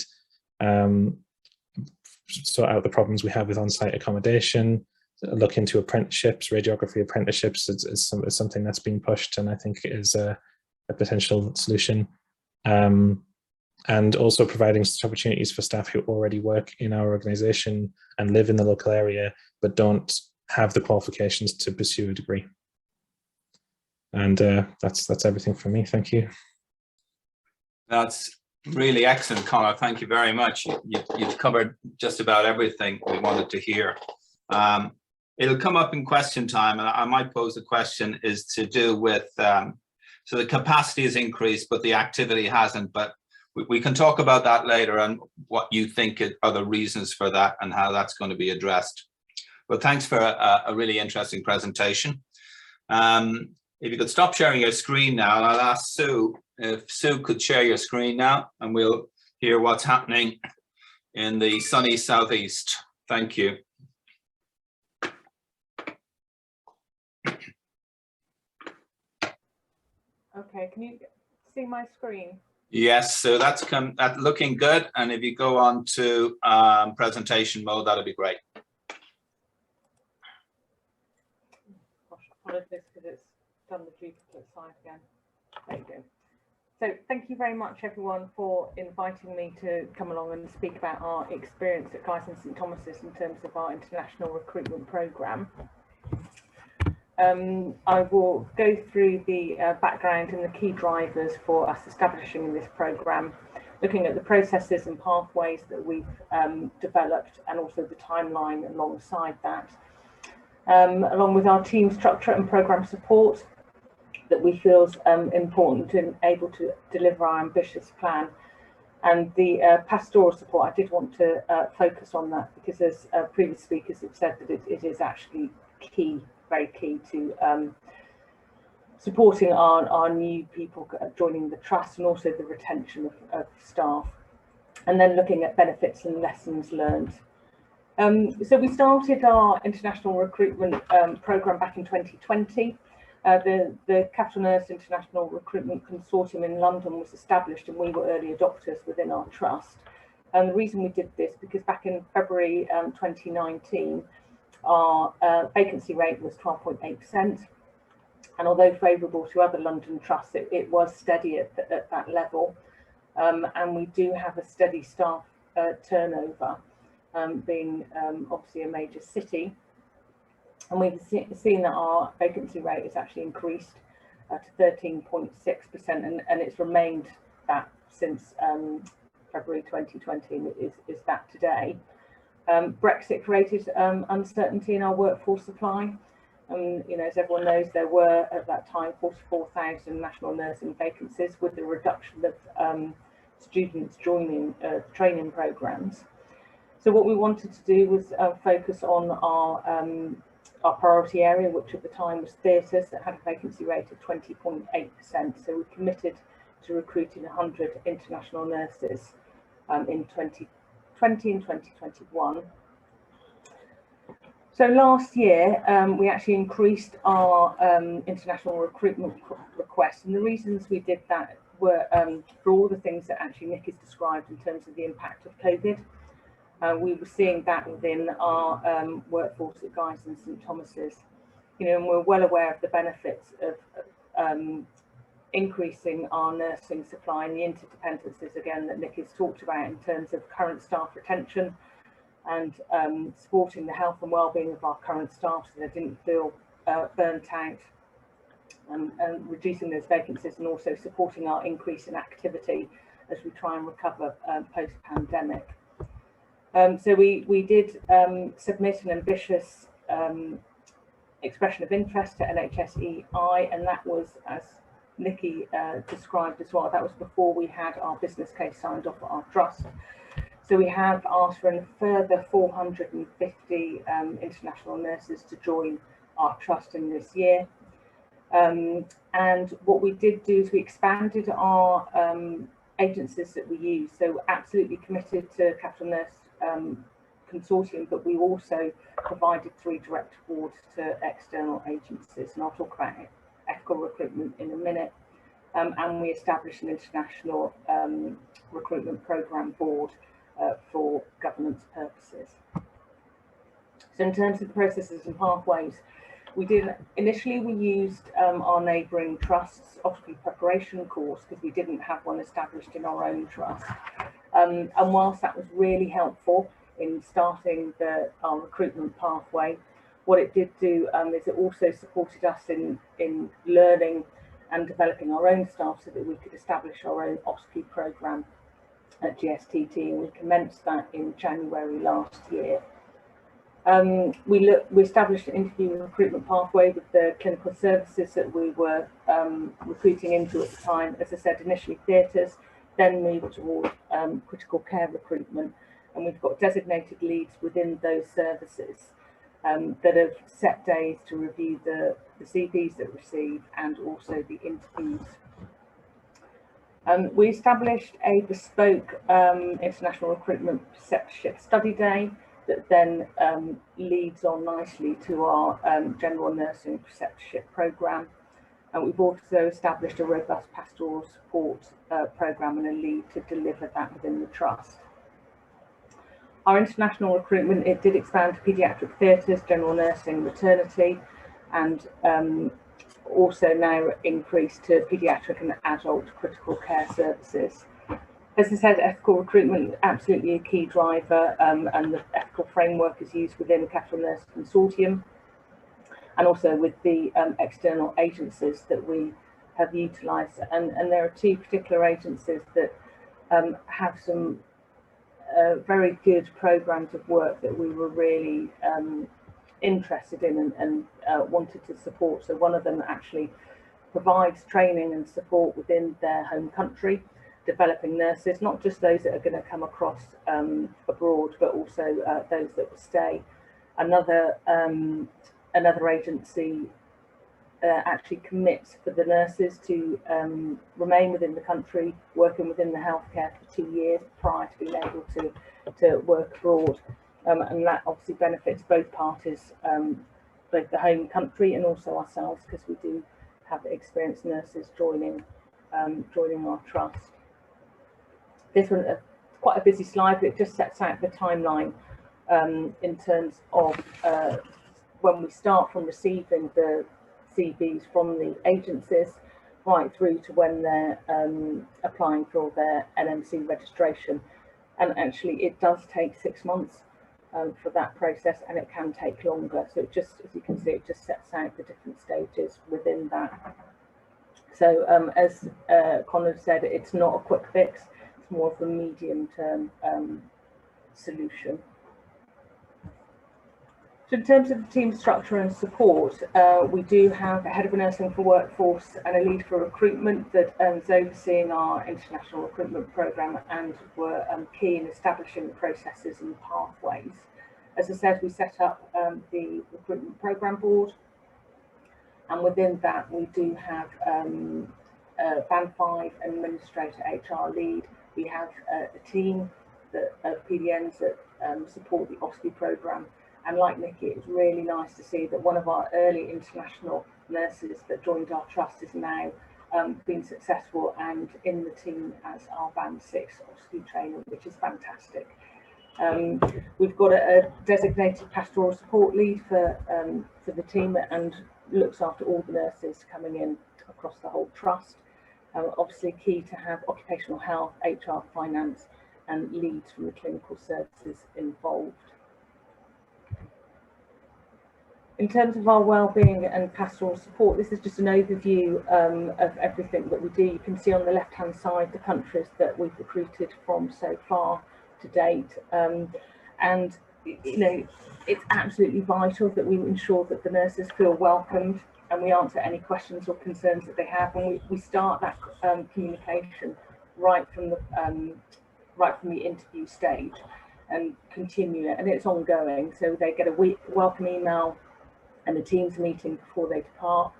sort out the problems we have with on-site accommodation, look into apprenticeships. Radiography apprenticeships is something that's being pushed, and I think is a potential solution. And also providing opportunities for staff who already work in our organisation and live in the local area, but don't have the qualifications to pursue a degree. And that's everything from me. Thank you. That's really excellent, Conor. Thank you very much. You've covered just about everything we wanted to hear. It'll come up in question time, and I might pose a question is to do with, so the capacity has increased, but the activity hasn't. But we can talk about that later and what you think are the reasons for that and how that's going to be addressed. But thanks for a really interesting presentation. If you could stop sharing your screen now, and I'll ask Sue, if Sue could share your screen now, and we'll hear what's happening in the sunny southeast. Thank you. Okay, can you see my screen? Yes, so that's looking good. And if you go on to presentation mode, that'll be great. Gosh, I followed this because it's done the duplicate slide again. There you go. So thank you very much, everyone, for inviting me to come along and speak about our experience at Guy's and St Thomas's in terms of our international recruitment programme. I will go through the background and the key drivers for us establishing this programme, looking at the processes and pathways that we've developed, and also the timeline alongside that, along with our team structure and programme support that we feel is important and able to deliver our ambitious plan, and the pastoral support. I did want to focus on that because, as previous speakers have said, that it is actually key, very key to supporting our new people joining the trust, and also the retention of staff, and then looking at benefits and lessons learned. So we started our international recruitment programme back in 2020. The CapitalNurse International Recruitment Consortium in London was established, and we were early adopters within our trust. And the reason we did this, because back in February 2019, our vacancy rate was 12.8%, and although favourable to other London trusts, it was steady at that level, and we do have a steady staff turnover, being obviously a major city, and we've seen that our vacancy rate has actually increased to 13.6%, and it's remained that since February 2020, and is that today. Brexit created uncertainty in our workforce supply. As everyone knows, there were at that time 44,000 national nursing vacancies, with the reduction of students joining training programmes. So what we wanted to do was focus on our priority area, which at the time was theatres, that had a vacancy rate of 20.8%. So we committed to recruiting 100 international nurses in 2020 and 2021. So last year, we actually increased our international recruitment requests, and the reasons we did that were for all the things that actually Nick has described in terms of the impact of COVID. We were seeing that within our workforce at Guy's and St Thomas's, and we're well aware of the benefits of increasing our nursing supply and the interdependencies, again, that Nick has talked about in terms of current staff retention and supporting the health and well-being of our current staff so they didn't feel burnt out, and reducing those vacancies, and also supporting our increase in activity as we try and recover post-pandemic. So we did submit an ambitious expression of interest to NHS EI, and that was, as Nikki described as well, that was before we had our business case signed off at our trust. So we have asked for a further 450 international nurses to join our trust in this year. And what we did do is we expanded our agencies that we use. So we're absolutely committed to CapitalNurse Consortium, but we also provided 3 direct awards to external agencies, and I'll talk about ethical recruitment in a minute. And we established an international recruitment programme board for governance purposes. So in terms of the processes and pathways, we used our neighbouring trust's OSCE preparation course because we didn't have one established in our own trust. And whilst that was really helpful in starting our recruitment pathway, what it did do is it also supported us in learning and developing our own staff so that we could establish our own OSCE programme at GSTT, and we commenced that in January last year. We established an interview and recruitment pathway with the clinical services that we were recruiting into at the time. As I said, initially theatres, then moved toward critical care recruitment, and we've got designated leads within those services that have set days to review the CVs that receive and also the interviews. We established a bespoke international recruitment preceptorship study day that then leads on nicely to our general nursing preceptorship programme. And we've also established a robust pastoral support programme and a lead to deliver that within the trust. Our international recruitment, it did expand to paediatric theatres, general nursing, maternity, and also now increased to paediatric and adult critical care services. As I said, ethical recruitment is absolutely a key driver, and the ethical framework is used within the CapitalNurse Consortium and also with the external agencies that we have utilised. And there are 2 particular agencies that have some very good programmes of work that we were really interested in and wanted to support. So one of them actually provides training and support within their home country, developing nurses, not just those that are going to come across abroad, but also those that will stay. Another agency actually commits for the nurses to remain within the country, working within the healthcare for 2 years prior to being able to work abroad. And that obviously benefits both parties, both the home country and also ourselves, because we do have experienced nurses joining our trust. This one is quite a busy slide, but it just sets out the timeline in terms of when we start from receiving the CVs from the agencies right through to when they're applying for their NMC registration. And actually it does take 6 months for that process, and it can take longer. So it just, as you can see, it just sets out the different stages within that. So as Conor said, it's not a quick fix, it's more of a medium term solution. So in terms of the team structure and support, we do have a head of nursing for workforce and a lead for recruitment that is overseeing our international recruitment programme, and were key in establishing the processes and pathways. As I said, we set up the recruitment programme board, and within that we do have a Band 5 administrator HR lead. We have a team of PDNs that support the OSCE programme. And like Nikki, it was really nice to see that one of our early international nurses that joined our trust is now been successful and in the team as our Band 6 OSCE trainer, which is fantastic. We've got a designated pastoral support lead for the team and looks after all the nurses coming in across the whole trust. Obviously key to have occupational health, HR, finance and leads from the clinical services involved. In terms of our wellbeing and pastoral support, this is just an overview of everything that we do. You can see on the left-hand side the countries that we've recruited from so far to date. And you know, it's absolutely vital that we ensure that the nurses feel welcomed and we answer any questions or concerns that they have. And we start that communication right from the interview stage and continue it, and it's ongoing. So they get a welcome email and a Teams meeting before they depart,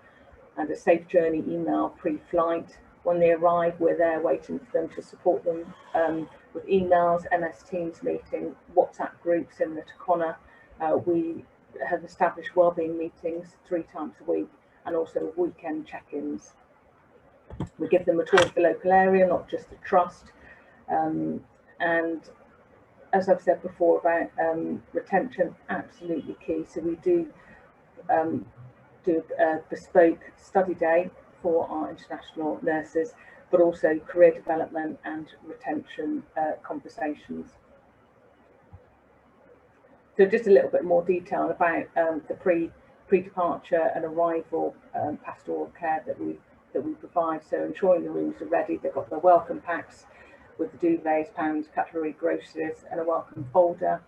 and a safe journey email pre-flight. When they arrive, we're there waiting for them to support them with emails, MS Teams meeting, WhatsApp groups similar to Connor. We have established wellbeing meetings 3 times a week, and also weekend check-ins. We give them a tour of the local area, not just the trust. And as I've said before about retention, absolutely key. So we do a bespoke study day for our international nurses, but also career development and retention conversations. So just a little bit more detail about the pre-departure and arrival pastoral care that we provide. So ensuring the rooms are ready, they've got their welcome packs with the duvets, pans, cutlery, groceries and a welcome folder.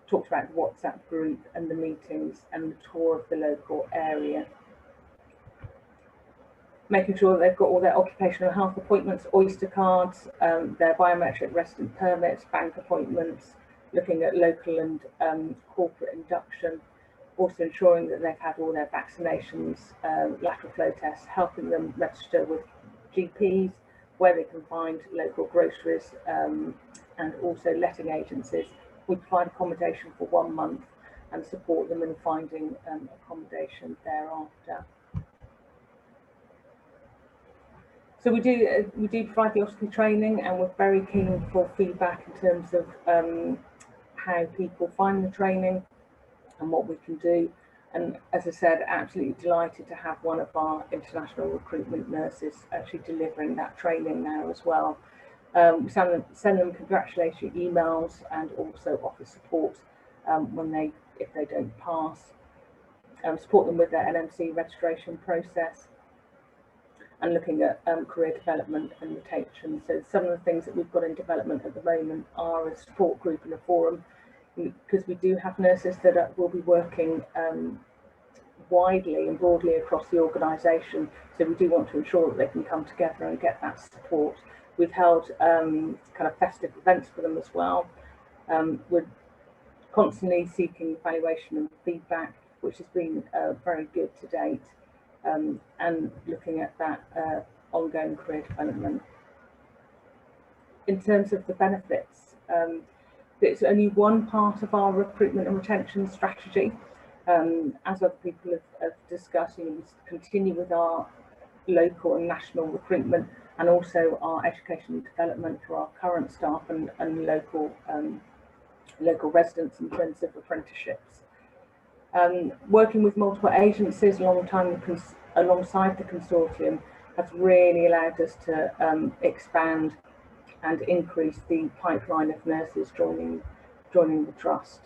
Talked about the WhatsApp group and the meetings and the tour of the local area. Making sure that they've got all their occupational health appointments, Oyster cards, their biometric resident permits, bank appointments, looking at local and corporate induction, also ensuring that they've had all their vaccinations, lateral flow tests, helping them register with GPs, where they can find local groceries, and also letting agencies. We provide accommodation for 1 month and support them in finding accommodation thereafter. So we do provide the OSCE training, and we're very keen for feedback in terms of how people find the training and what we can do. And as I said, absolutely delighted to have one of our international recruitment nurses actually delivering that training now as well. We send them congratulatory emails and also offer support if they don't pass. Support them with their NMC registration process and looking at career development and retention. So some of the things that we've got in development at the moment are a support group and a forum, because we do have nurses that will be working widely and broadly across the organisation. So we do want to ensure that they can come together and get that support. We've held kind of festive events for them as well. We're constantly seeking evaluation and feedback, which has been very good to date, and looking at that ongoing career development. In terms of the benefits, it's only one part of our recruitment and retention strategy. As other people have discussed, we continue with our local and national recruitment, and also our education and development for our current staff and local residents in terms of apprenticeships. Working with multiple agencies alongside the consortium has really allowed us to expand and increase the pipeline of nurses joining the trust.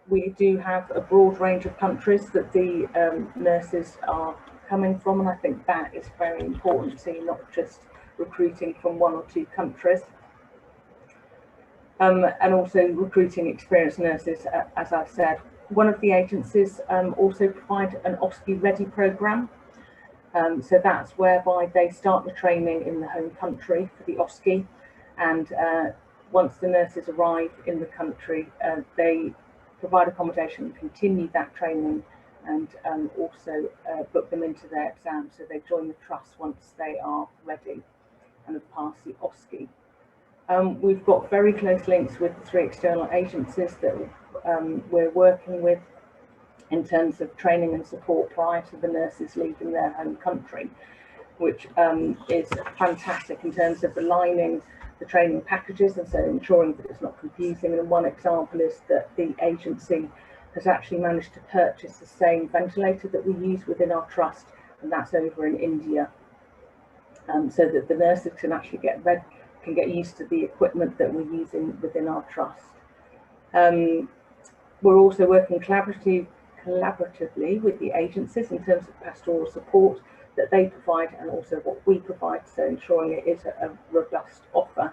We do have a broad range of countries that the nurses are coming from, and I think that is very important, so you're not just recruiting from 1 or 2 countries. and also recruiting experienced nurses, as I've said. One of the agencies also provide an OSCE ready programme. So that's whereby they start the training in the home country for the OSCE, and once the nurses arrive in the country, they provide accommodation and continue that training, and also book them into their exams. So they join the trust once they are ready and have passed the OSCE. We've got very close links with the 3 external agencies that we're working with in terms of training and support prior to the nurses leaving their home country, which is fantastic in terms of aligning the training packages and so ensuring that it's not confusing. And one example is that the agency has actually managed to purchase the same ventilator that we use within our trust, and that's over in India, so that the nurses can actually get used to the equipment that we're using within our trust. We're also working collaboratively with the agencies in terms of pastoral support that they provide and also what we provide, so ensuring it is a robust offer.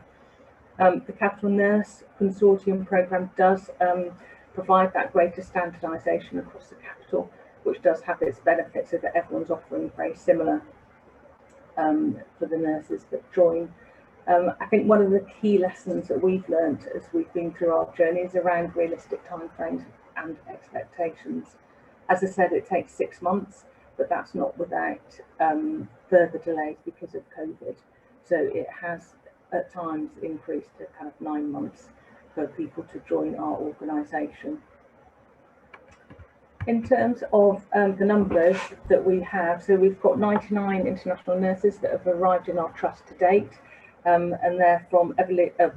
The CapitalNurse Consortium programme does provide that greater standardisation across the capital, which does have its benefits, so that everyone's offering very similar for the nurses that join. I think one of the key lessons that we've learned as we've been through our journey is around realistic timeframes and expectations. As I said, it takes 6 months, but that's not without further delays because of COVID. So it has at times increased to kind of 9 months for people to join our organisation. In terms of the numbers that we have, so we've got 99 international nurses that have arrived in our trust to date. And they're from,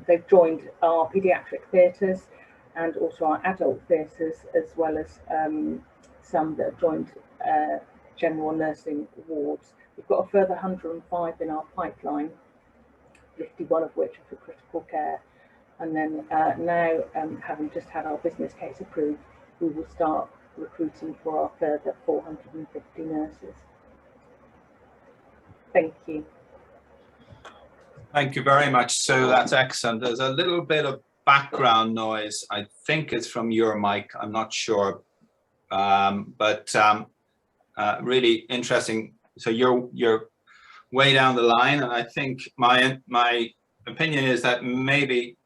they've joined our paediatric theatres and also our adult theatres, as well as some that have joined general nursing wards. We've got a further 105 in our pipeline, 51 of which are for critical care. And then now, having just had our business case approved, we will start recruiting for our further 450 nurses. Thank you. Thank you very much, Sue. That's excellent. There's a little bit of background noise. I think it's from your mic. I'm not sure, but really interesting. So you're way down the line, and I think my opinion is that maybe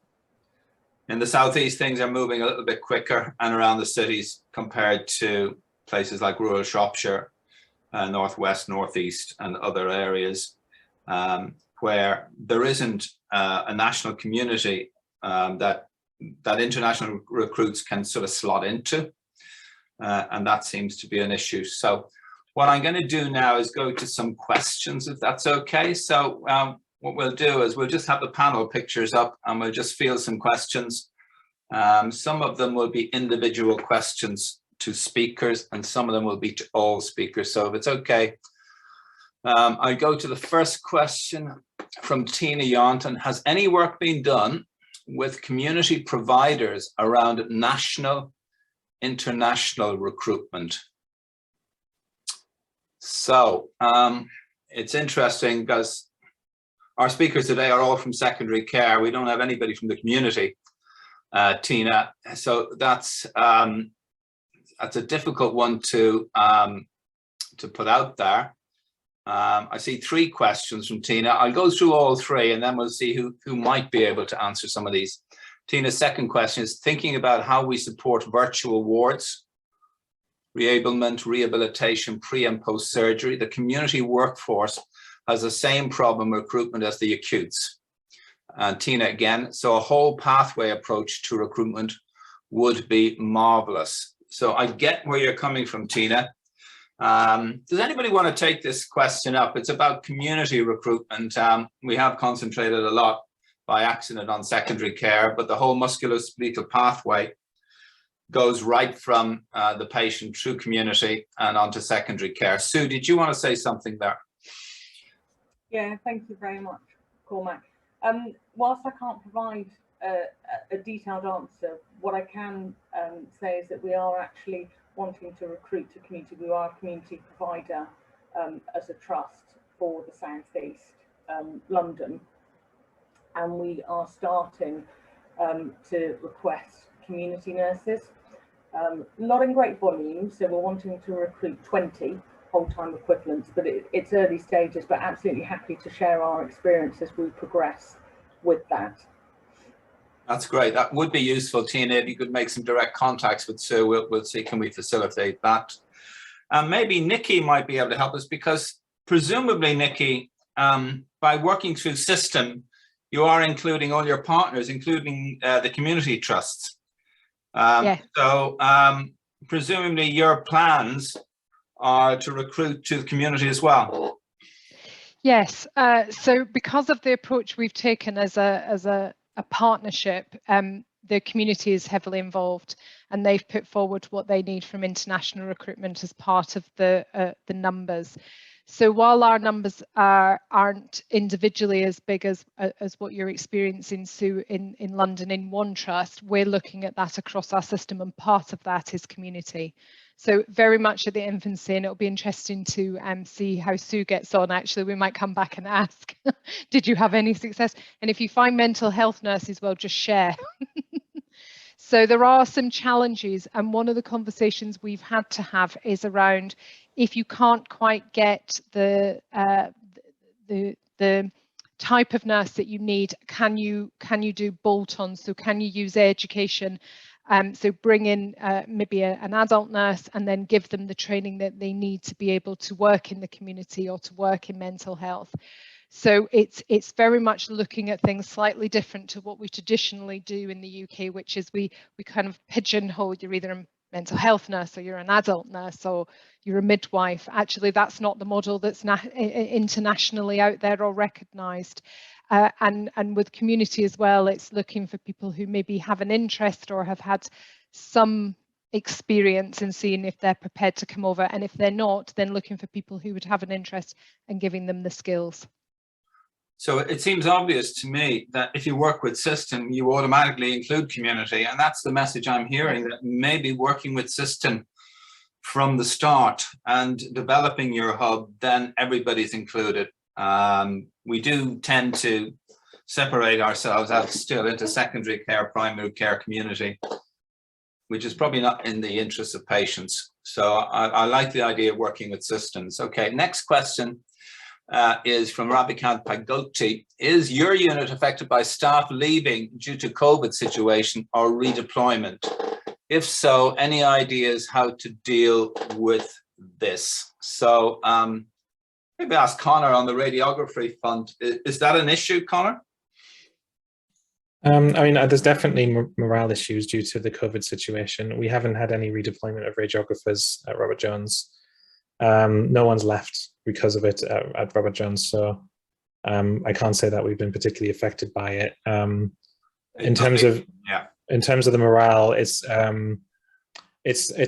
in the southeast things are moving a little bit quicker and around the cities compared to places like rural Shropshire, northwest, northeast, and other areas. Where there isn't a national community that international recruits can sort of slot into, and that seems to be an issue. So what I'm going to do now is go to some questions, if that's okay. So what we'll do is we'll just have the panel pictures up and we'll just field some questions. Some of them will be individual questions to speakers and some of them will be to all speakers. So if it's okay, I go to the first question from Tina Yaunton. Has any work been done with community providers around national, international recruitment? So it's interesting because our speakers today are all from secondary care. We don't have anybody from the community, Tina. So that's a difficult one to put out there. I see 3 questions from Tina. I'll go through all 3 and then we'll see who might be able to answer some of these. Tina's second question is thinking about how we support virtual wards, reablement, rehabilitation, pre and post surgery. The community workforce has the same problem recruitment as the acutes. And Tina again, so a whole pathway approach to recruitment would be marvelous. So I get where you're coming from, Tina. Does anybody want to take this question up? It's about community recruitment. We have concentrated a lot by accident on secondary care, but the whole musculoskeletal pathway goes right from the patient through community and onto secondary care. Sue, did you want to say something there? Yeah, thank you very much, Cormac. Whilst I can't provide a detailed answer, what I can say is that we are actually wanting to recruit to community. We are a community provider as a trust for the South East, London, and we are starting to request community nurses. Not in great volume, so we're wanting to recruit 20 full-time equivalents, but it's early stages, but absolutely happy to share our experience as we progress with that. That's great. That would be useful, Tina, if you could make some direct contacts with Sue. We'll see, can we facilitate that? Maybe Nikki might be able to help us, because presumably, Nikki, by working through system, you are including all your partners, including the community trusts. Yeah. So presumably your plans are to recruit to the community as well. Yes. So because of the approach we've taken as a partnership, the community is heavily involved, and they've put forward what they need from international recruitment as part of the numbers. So while our numbers aren't individually as big as what you're experiencing, Sue, in London in one trust, we're looking at that across our system, and part of that is community. So very much at the infancy, and it'll be interesting to see how Sue gets on. Actually, we might come back and ask, did you have any success? And if you find mental health nurses, well, just share. So there are some challenges, and one of the conversations we've had to have is around, if you can't quite get the type of nurse that you need, can you do bolt-ons? So can you use education? So bring in maybe an adult nurse and then give them the training that they need to be able to work in the community or to work in mental health. So it's very much looking at things slightly different to what we traditionally do in the UK, which is we kind of pigeonhole, you're either a mental health nurse or you're an adult nurse or you're a midwife. Actually, that's not the model that's internationally out there or recognised. And with community as well, it's looking for people who maybe have an interest or have had some experience and seeing if they're prepared to come over. And if they're not, then looking for people who would have an interest and giving them the skills. So it seems obvious to me that if you work with system, you automatically include community. And that's the message I'm hearing, that maybe working with system from the start and developing your hub, then everybody's included. We do tend to separate ourselves out still into secondary care, primary care, community, which is probably not in the interest of patients. So I like the idea of working with systems. Okay, next question is from Ravikant Pagoti. Is your unit affected by staff leaving due to COVID situation or redeployment? If so, any ideas how to deal with this? So maybe ask Connor on the radiography fund. Is that an issue, Connor? I mean, there's definitely morale issues due to the COVID situation. We haven't had any redeployment of radiographers at Robert Jones. No one's left because of it at Robert Jones, so I can't say that we've been particularly affected by it. In terms of the morale, it's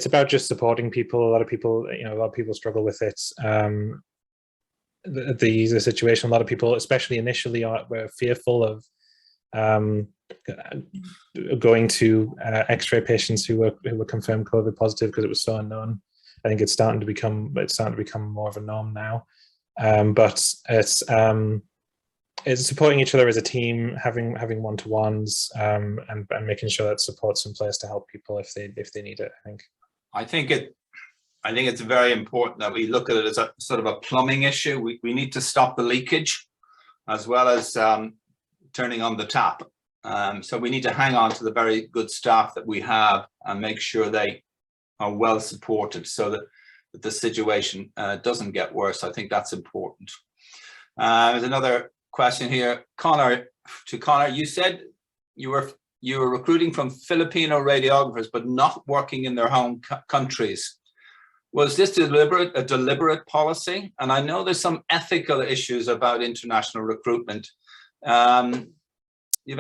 about just supporting people. A lot of people struggle with it. The situation. A lot of people, especially initially, were fearful of going to X-ray patients who were confirmed COVID positive because it was so unknown. I think it's starting to become more of a norm now. But it's supporting each other as a team, having one-to-ones, and making sure that support's in place to help people if they need it. I think it's very important that we look at it as a sort of a plumbing issue. We need to stop the leakage as well as turning on the tap. So we need to hang on to the very good staff that we have and make sure they are well supported so that the situation doesn't get worse. I think that's important. There's another question here, Connor. To Connor, you said you were recruiting from Filipino radiographers, but not working in their home countries. Was this a deliberate policy? And I know there's some ethical issues about international recruitment. You have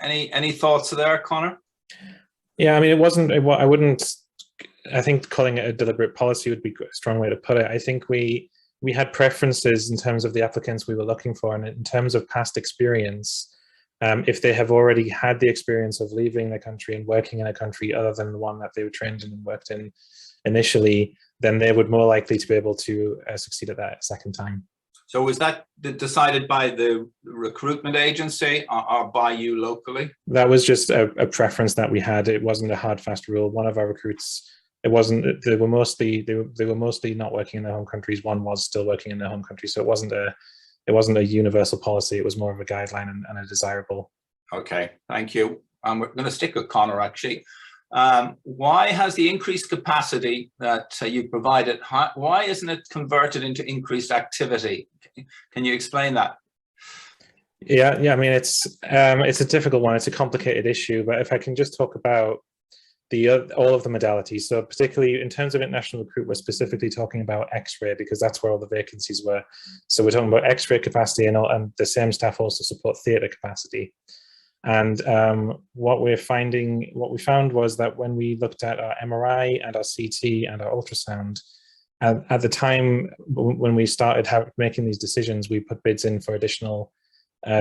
any thoughts there, Connor? Yeah, I mean, it wasn't. I wouldn't. I think calling it a deliberate policy would be a strong way to put it. I think we had preferences in terms of the applicants we were looking for, and in terms of past experience. If they have already had the experience of leaving the country and working in a country other than the one that they were trained in and worked in initially, then they would more likely to be able to succeed at that second time. So was that decided by the recruitment agency or by you locally? That was just a preference that we had. It wasn't a hard, fast rule. One of our recruits, it wasn't. They were mostly not working in their home countries. One was still working in their home country, so it wasn't a universal policy. It was more of a guideline and a desirable. Okay, thank you. We're going to stick with Conor actually. Why has the increased capacity that you provided, why isn't it converted into increased activity? Can you explain that? Yeah. I mean, it's a difficult one. It's a complicated issue, but if I can just talk about all of the modalities. So particularly in terms of international recruit, we're specifically talking about X-ray because that's where all the vacancies were. So we're talking about X-ray capacity, and the same staff also support theatre capacity. And what we found was that when we looked at our MRI and our CT and our ultrasound, at the time when we started making these decisions, we put bids in for additional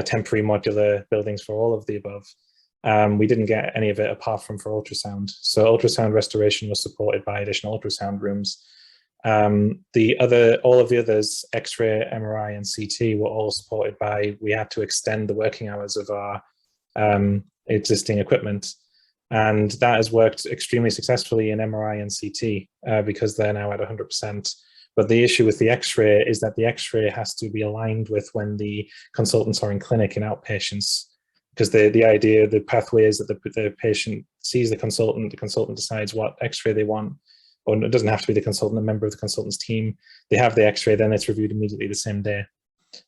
temporary modular buildings for all of the above. We didn't get any of it apart from for ultrasound. So ultrasound restoration was supported by additional ultrasound rooms. All of the others, X-ray, MRI, and CT, were all supported by, we had to extend the working hours of our existing equipment, and that has worked extremely successfully in MRI and CT because they're now at 100%. But the issue with the X-ray is that the X-ray has to be aligned with when the consultants are in clinic in outpatients, because the pathway is that the patient sees the consultant decides what X-ray they want, or it doesn't have to be the consultant, a member of the consultant's team. They have the X-ray, then it's reviewed immediately the same day.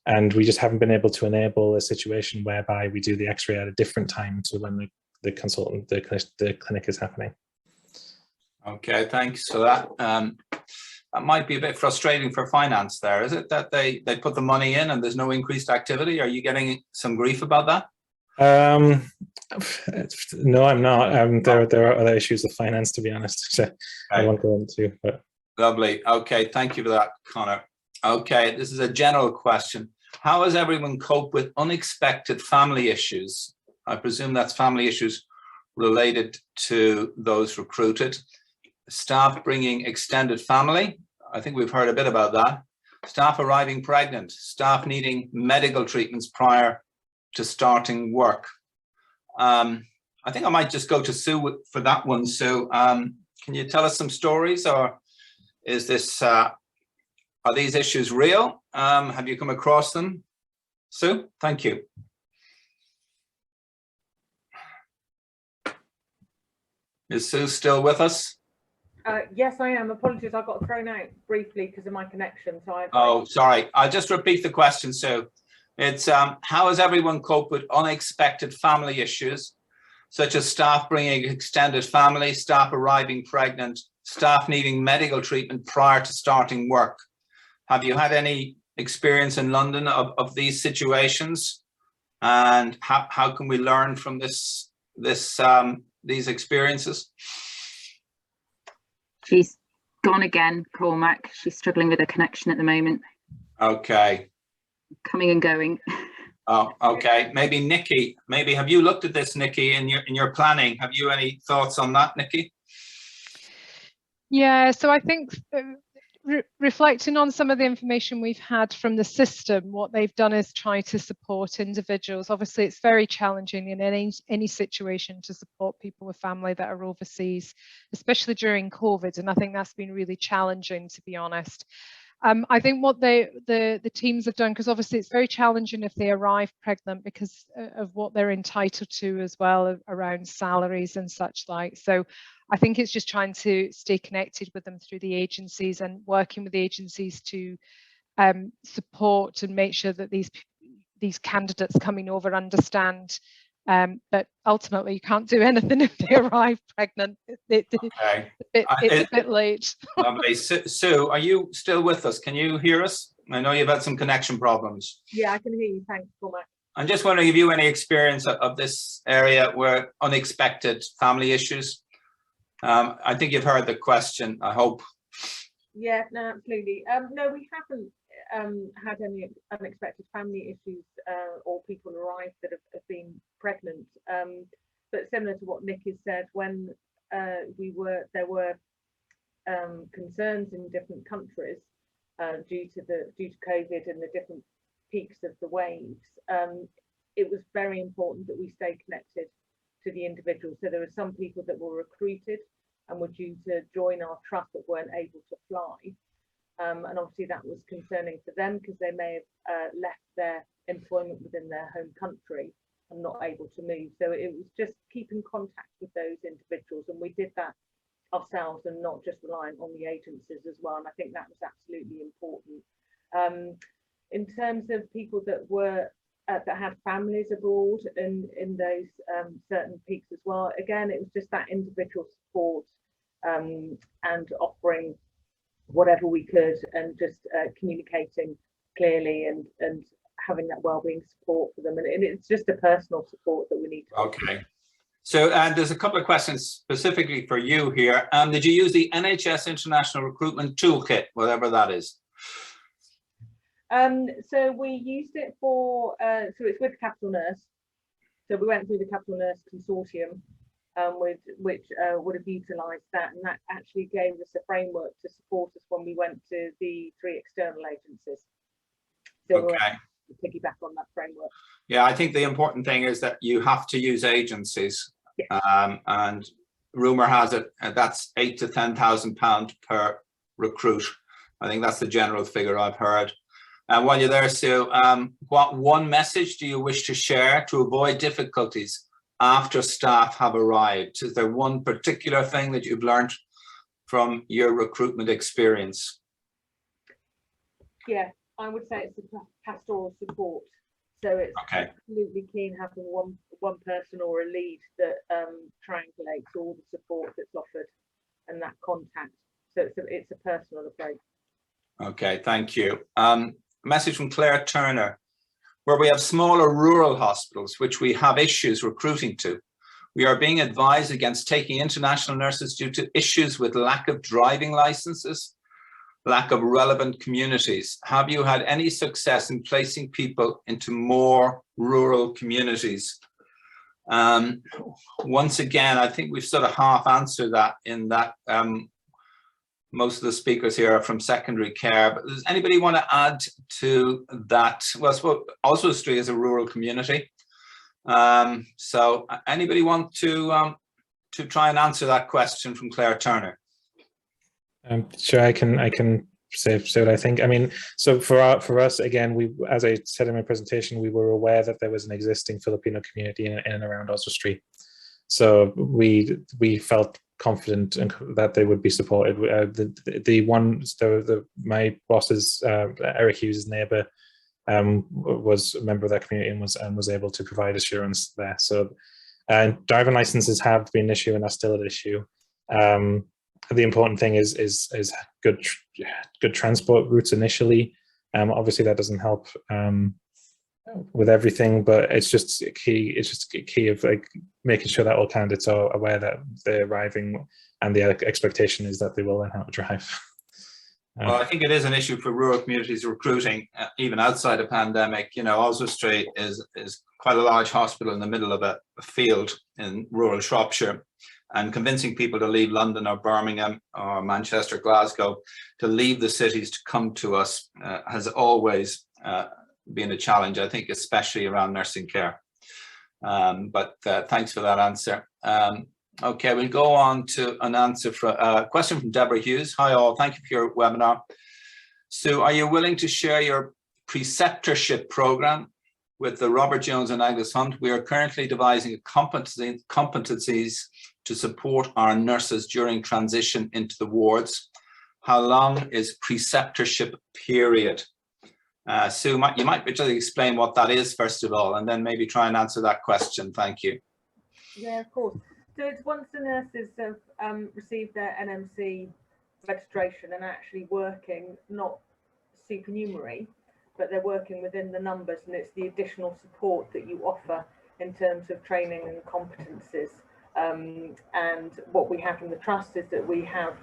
And we just haven't been able to enable a situation whereby we do the X-ray at a different time to when the clinic is happening. Okay, thanks for that. That might be a bit frustrating for finance there, is it? That they put the money in and there's no increased activity? Are you getting some grief about that? No, I'm not. There are other issues with finance, to be honest, which I won't go into. But. Lovely. Okay, thank you for that, Conor. Okay, this is a general question. How has everyone coped with unexpected family issues? I presume that's family issues related to those recruited. Staff bringing extended family. I think we've heard a bit about that. Staff arriving pregnant. Staff needing medical treatments prior to starting work. I think I might just go to Sue for that one. Sue, can you tell us some stories, or is this... are these issues real? Have you come across them? Sue, thank you. Is Sue still with us? Yes, I am. Apologies, I got thrown out briefly because of my connection. Oh, sorry. I'll just repeat the question, Sue. It's how has everyone coped with unexpected family issues, such as staff bringing extended family, staff arriving pregnant, staff needing medical treatment prior to starting work? Have you had any experience in London of these situations? And how can we learn from these experiences? She's gone again, Cormac. She's struggling with a connection at the moment. Okay. Coming and going. Oh, okay. Maybe Nikki. Maybe have you looked at this, Nikki, in your planning? Have you any thoughts on that, Nikki? Yeah. So I think. Reflecting on some of the information we've had from the system, what they've done is try to support individuals. Obviously, it's very challenging in any situation to support people with family that are overseas, especially during COVID. And I think that's been really challenging, to be honest. I think what the teams have done, because obviously it's very challenging if they arrive pregnant because of what they're entitled to as well around salaries and such like. So I think it's just trying to stay connected with them through the agencies and working with the agencies to support and make sure that these candidates coming over understand that ultimately you can't do anything if they arrive pregnant. It's a bit late. Lovely. Sue, are you still with us? Can you hear us? I know you've had some connection problems. Yeah, I can hear you. Thanks, Cormac. I'm just wondering if you have any experience of this area where unexpected family issues. I think you've heard the question, I hope. Yeah, no, absolutely. No, we haven't had any unexpected family issues or people arrive that have been pregnant. But similar to what Nick has said, when there were concerns in different countries, due to COVID and the different peaks of the waves, it was very important that we stay connected to the individuals. So there were some people that were recruited and were due to join our trust but weren't able to fly. And obviously that was concerning for them because they may have left their employment within their home country and not able to move. So it was just keeping contact with those individuals, and we did that ourselves and not just relying on the agencies as well. And I think that was absolutely important. In terms of people that were that had families abroad in those certain peaks as well, again, it was just that individual support and offering whatever we could, and just communicating clearly and having that wellbeing support for them. And it's just a personal support that we need to Okay. So there's a couple of questions specifically for you here. Did you use the NHS International Recruitment Toolkit, whatever that is? So we used it for, so it's with CapitalNurse. So we went through the CapitalNurse Consortium, which would have utilised that, and that actually gave us a framework to support us when we went to the 3 external agencies. So okay. We'll piggyback on that framework. Yeah, I think the important thing is that you have to use agencies. Yes. And rumour has it that's £8,000 to £10,000 per recruit. I think that's the general figure I've heard. And while you're there, Sue, what one message do you wish to share to avoid difficulties after staff have arrived? Is there one particular thing that you've learned from your recruitment experience? Yeah, I would say it's the pastoral support. So it's absolutely keen having one person or a lead that triangulates all the support that's offered and that contact. So it's a personal approach. Okay, thank you. A message from Claire Turner. Where we have smaller rural hospitals, which we have issues recruiting to, we are being advised against taking international nurses due to issues with lack of driving licenses, lack of relevant communities. Have you had any success in placing people into more rural communities? Once again, I think we've sort of half answered that in that most of the speakers here are from secondary care, but does anybody want to add to that? Well, I suppose Oswald Street is a rural community. So anybody want to try and answer that question from Claire Turner? Sure, I can say what I think. I mean, so for us, again, we, as I said in my presentation, we were aware that there was an existing Filipino community in and around Oswald Street. So we felt confident that they would be supported. My boss's Eric Hughes' neighbour was a member of that community and was able to provide assurance there. So driving licenses have been an issue and are still an issue. The important thing is good transport routes initially. Obviously that doesn't help with everything, but it's just key. It's just a key of like making sure that all candidates are aware that they're arriving, and the expectation is that they will learn how to drive. Well, I think it is an issue for rural communities recruiting, even outside a pandemic. You know, Oswald Street is quite a large hospital in the middle of a field in rural Shropshire, and convincing people to leave London or Birmingham or Manchester, Glasgow, to leave the cities to come to us has always been a challenge, I think, especially around nursing care. But thanks for that answer. Okay, we'll go on to an answer for a question from Deborah Hughes. Hi all, thank you for your webinar. Sue, are you willing to share your preceptorship program with the Robert Jones and Agnes Hunt? We are currently devising competencies to support our nurses during transition into the wards. How long is preceptorship period? Sue, you might just explain what that is first of all, and then maybe try and answer that question. Thank you. Yeah, of course. So it's once the nurses have received their NMC registration and actually working, not supernumerary, but they're working within the numbers, and it's the additional support that you offer in terms of training and competencies. And what we have in the trust is that we have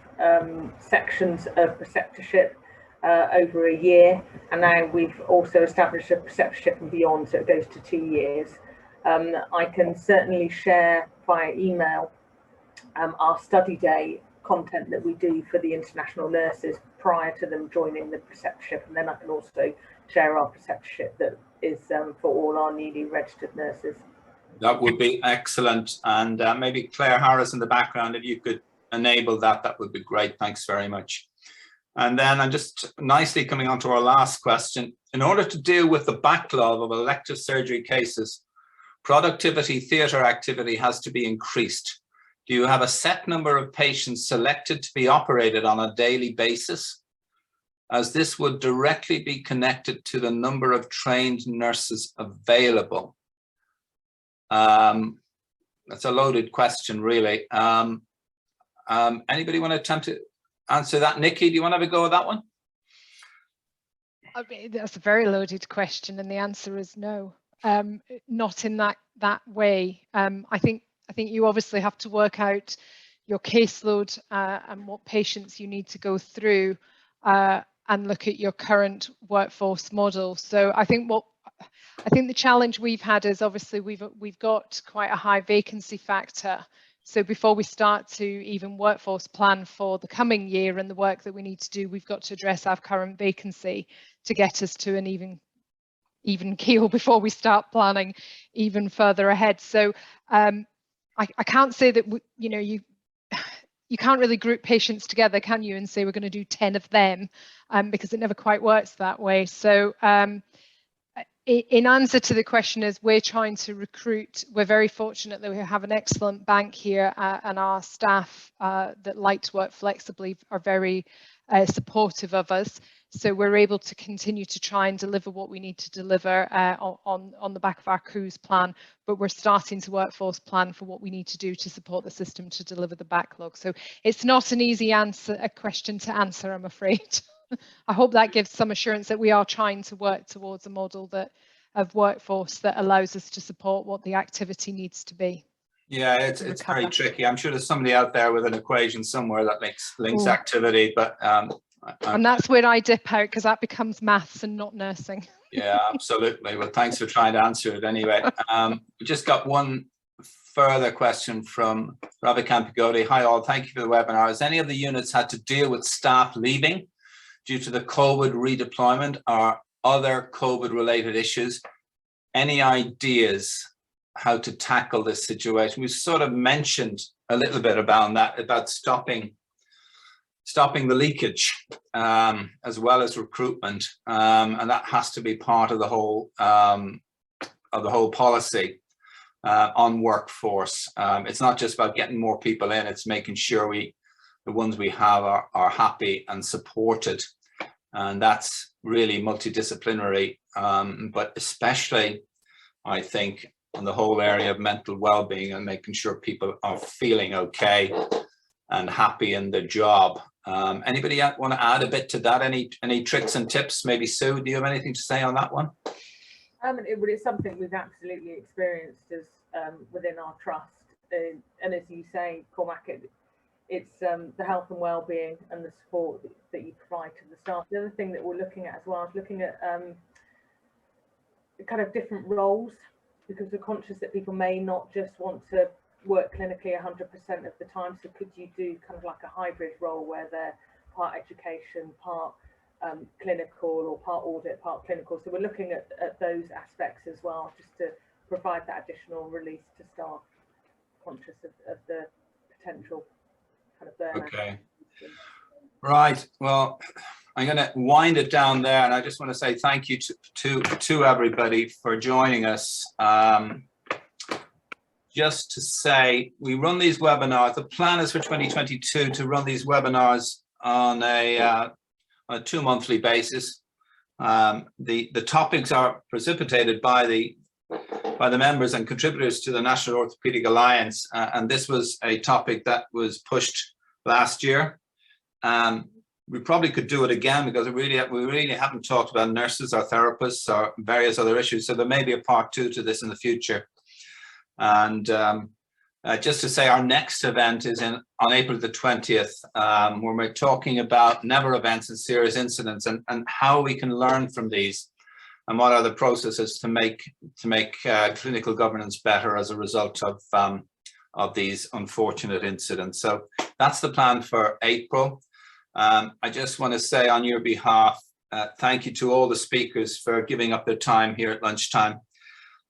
sections of preceptorship over a year, and now we've also established a preceptorship and beyond, so it goes to 2 years. I can certainly share via email our study day content that we do for the international nurses prior to them joining the preceptorship, and then I can also share our preceptorship that is for all our newly registered nurses. That would be excellent. And maybe Claire Harris in the background, if you could enable that, that would be great. Thanks very much. And then I'm just nicely coming on to our last question. In order to deal with the backlog of elective surgery cases, productivity theatre activity has to be increased. Do you have a set number of patients selected to be operated on a daily basis, as this would directly be connected to the number of trained nurses available? That's a loaded question, really. Anybody want to attempt to answer that? Nikki, do you want to have a go at that one? I mean, that's a very loaded question, and the answer is no, not in that way. I think you obviously have to work out your caseload and what patients you need to go through and look at your current workforce model. So I think the challenge we've had is obviously we've got quite a high vacancy factor. So before we start to even workforce plan for the coming year and the work that we need to do, we've got to address our current vacancy to get us to an even keel before we start planning even further ahead. So I can't say that you can't really group patients together, can you, and say we're going to do 10 of them, because it never quite works that way. So in answer to the question is, we're trying to recruit. We're very fortunate that we have an excellent bank here, and our staff that like to work flexibly are very supportive of us. So we're able to continue to try and deliver what we need to deliver on the back of our COOS plan, but we're starting to workforce plan for what we need to do to support the system to deliver the backlog. So it's not an easy question to answer, I'm afraid. I hope that gives some assurance that we are trying to work towards a model of workforce that allows us to support what the activity needs to be. Yeah, it's very tricky. I'm sure there's somebody out there with an equation somewhere that links activity, but and that's where I dip out, because that becomes maths and not nursing. Yeah, absolutely. Well, thanks for trying to answer it anyway. We just got one further question from Ravi Campigodi. Hi all, thank you for the webinar. Has any of the units had to deal with staff leaving due to the COVID redeployment or other COVID related issues? Any ideas how to tackle this situation? We've sort of mentioned a little bit about that, about stopping the leakage, as well as recruitment, and that has to be part of the whole policy on workforce. It's not just about getting more people in; it's making sure the ones we have are happy and supported, and that's really multidisciplinary. But especially, I think, on the whole area of mental well-being and making sure people are feeling okay and happy in their job. Anybody want to add a bit to that? Any tricks and tips? Maybe Sue, do you have anything to say on that one? It's something we've absolutely experienced as within our trust, and as you say, Cormac, it's the health and well-being and the support that you provide to the staff. The other thing that we're looking at as well is looking at kind of different roles, because we're conscious that people may not just want to work clinically 100% of the time. So could you do kind of like a hybrid role where they're part education, part clinical, or part audit, part clinical? So we're looking at those aspects as well, just to provide that additional release to staff, conscious of the potential kind of burnout. Okay. Right. Well, I'm going to wind it down there, and I just want to say thank you to everybody for joining us. Just to say, we run these webinars. The plan is for 2022 to run these webinars on a 2-monthly basis. The topics are precipitated by the members and contributors to the National Orthopaedic Alliance, and this was a topic that was pushed last year. We probably could do it again, because we really haven't talked about nurses or therapists or various other issues. So there may be a part 2 to this in the future. And just to say, our next event is on April the 20th, where we're talking about never events and serious incidents, and how we can learn from these, and what are the processes to make clinical governance better as a result of these unfortunate incidents. So that's the plan for April. I just want to say on your behalf, thank you to all the speakers for giving up their time here at lunchtime.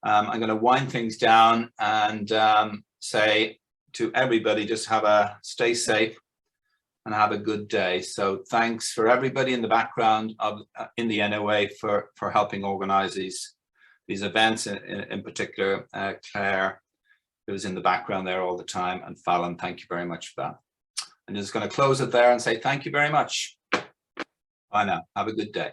I'm going to wind things down and say to everybody, just stay safe and have a good day. So thanks for everybody in the background in the NOA for helping organize these events, in particular Claire, who's in the background there all the time, and Fallon, thank you very much for that. I'm just going to close it there and say thank you very much. Bye now. Have a good day.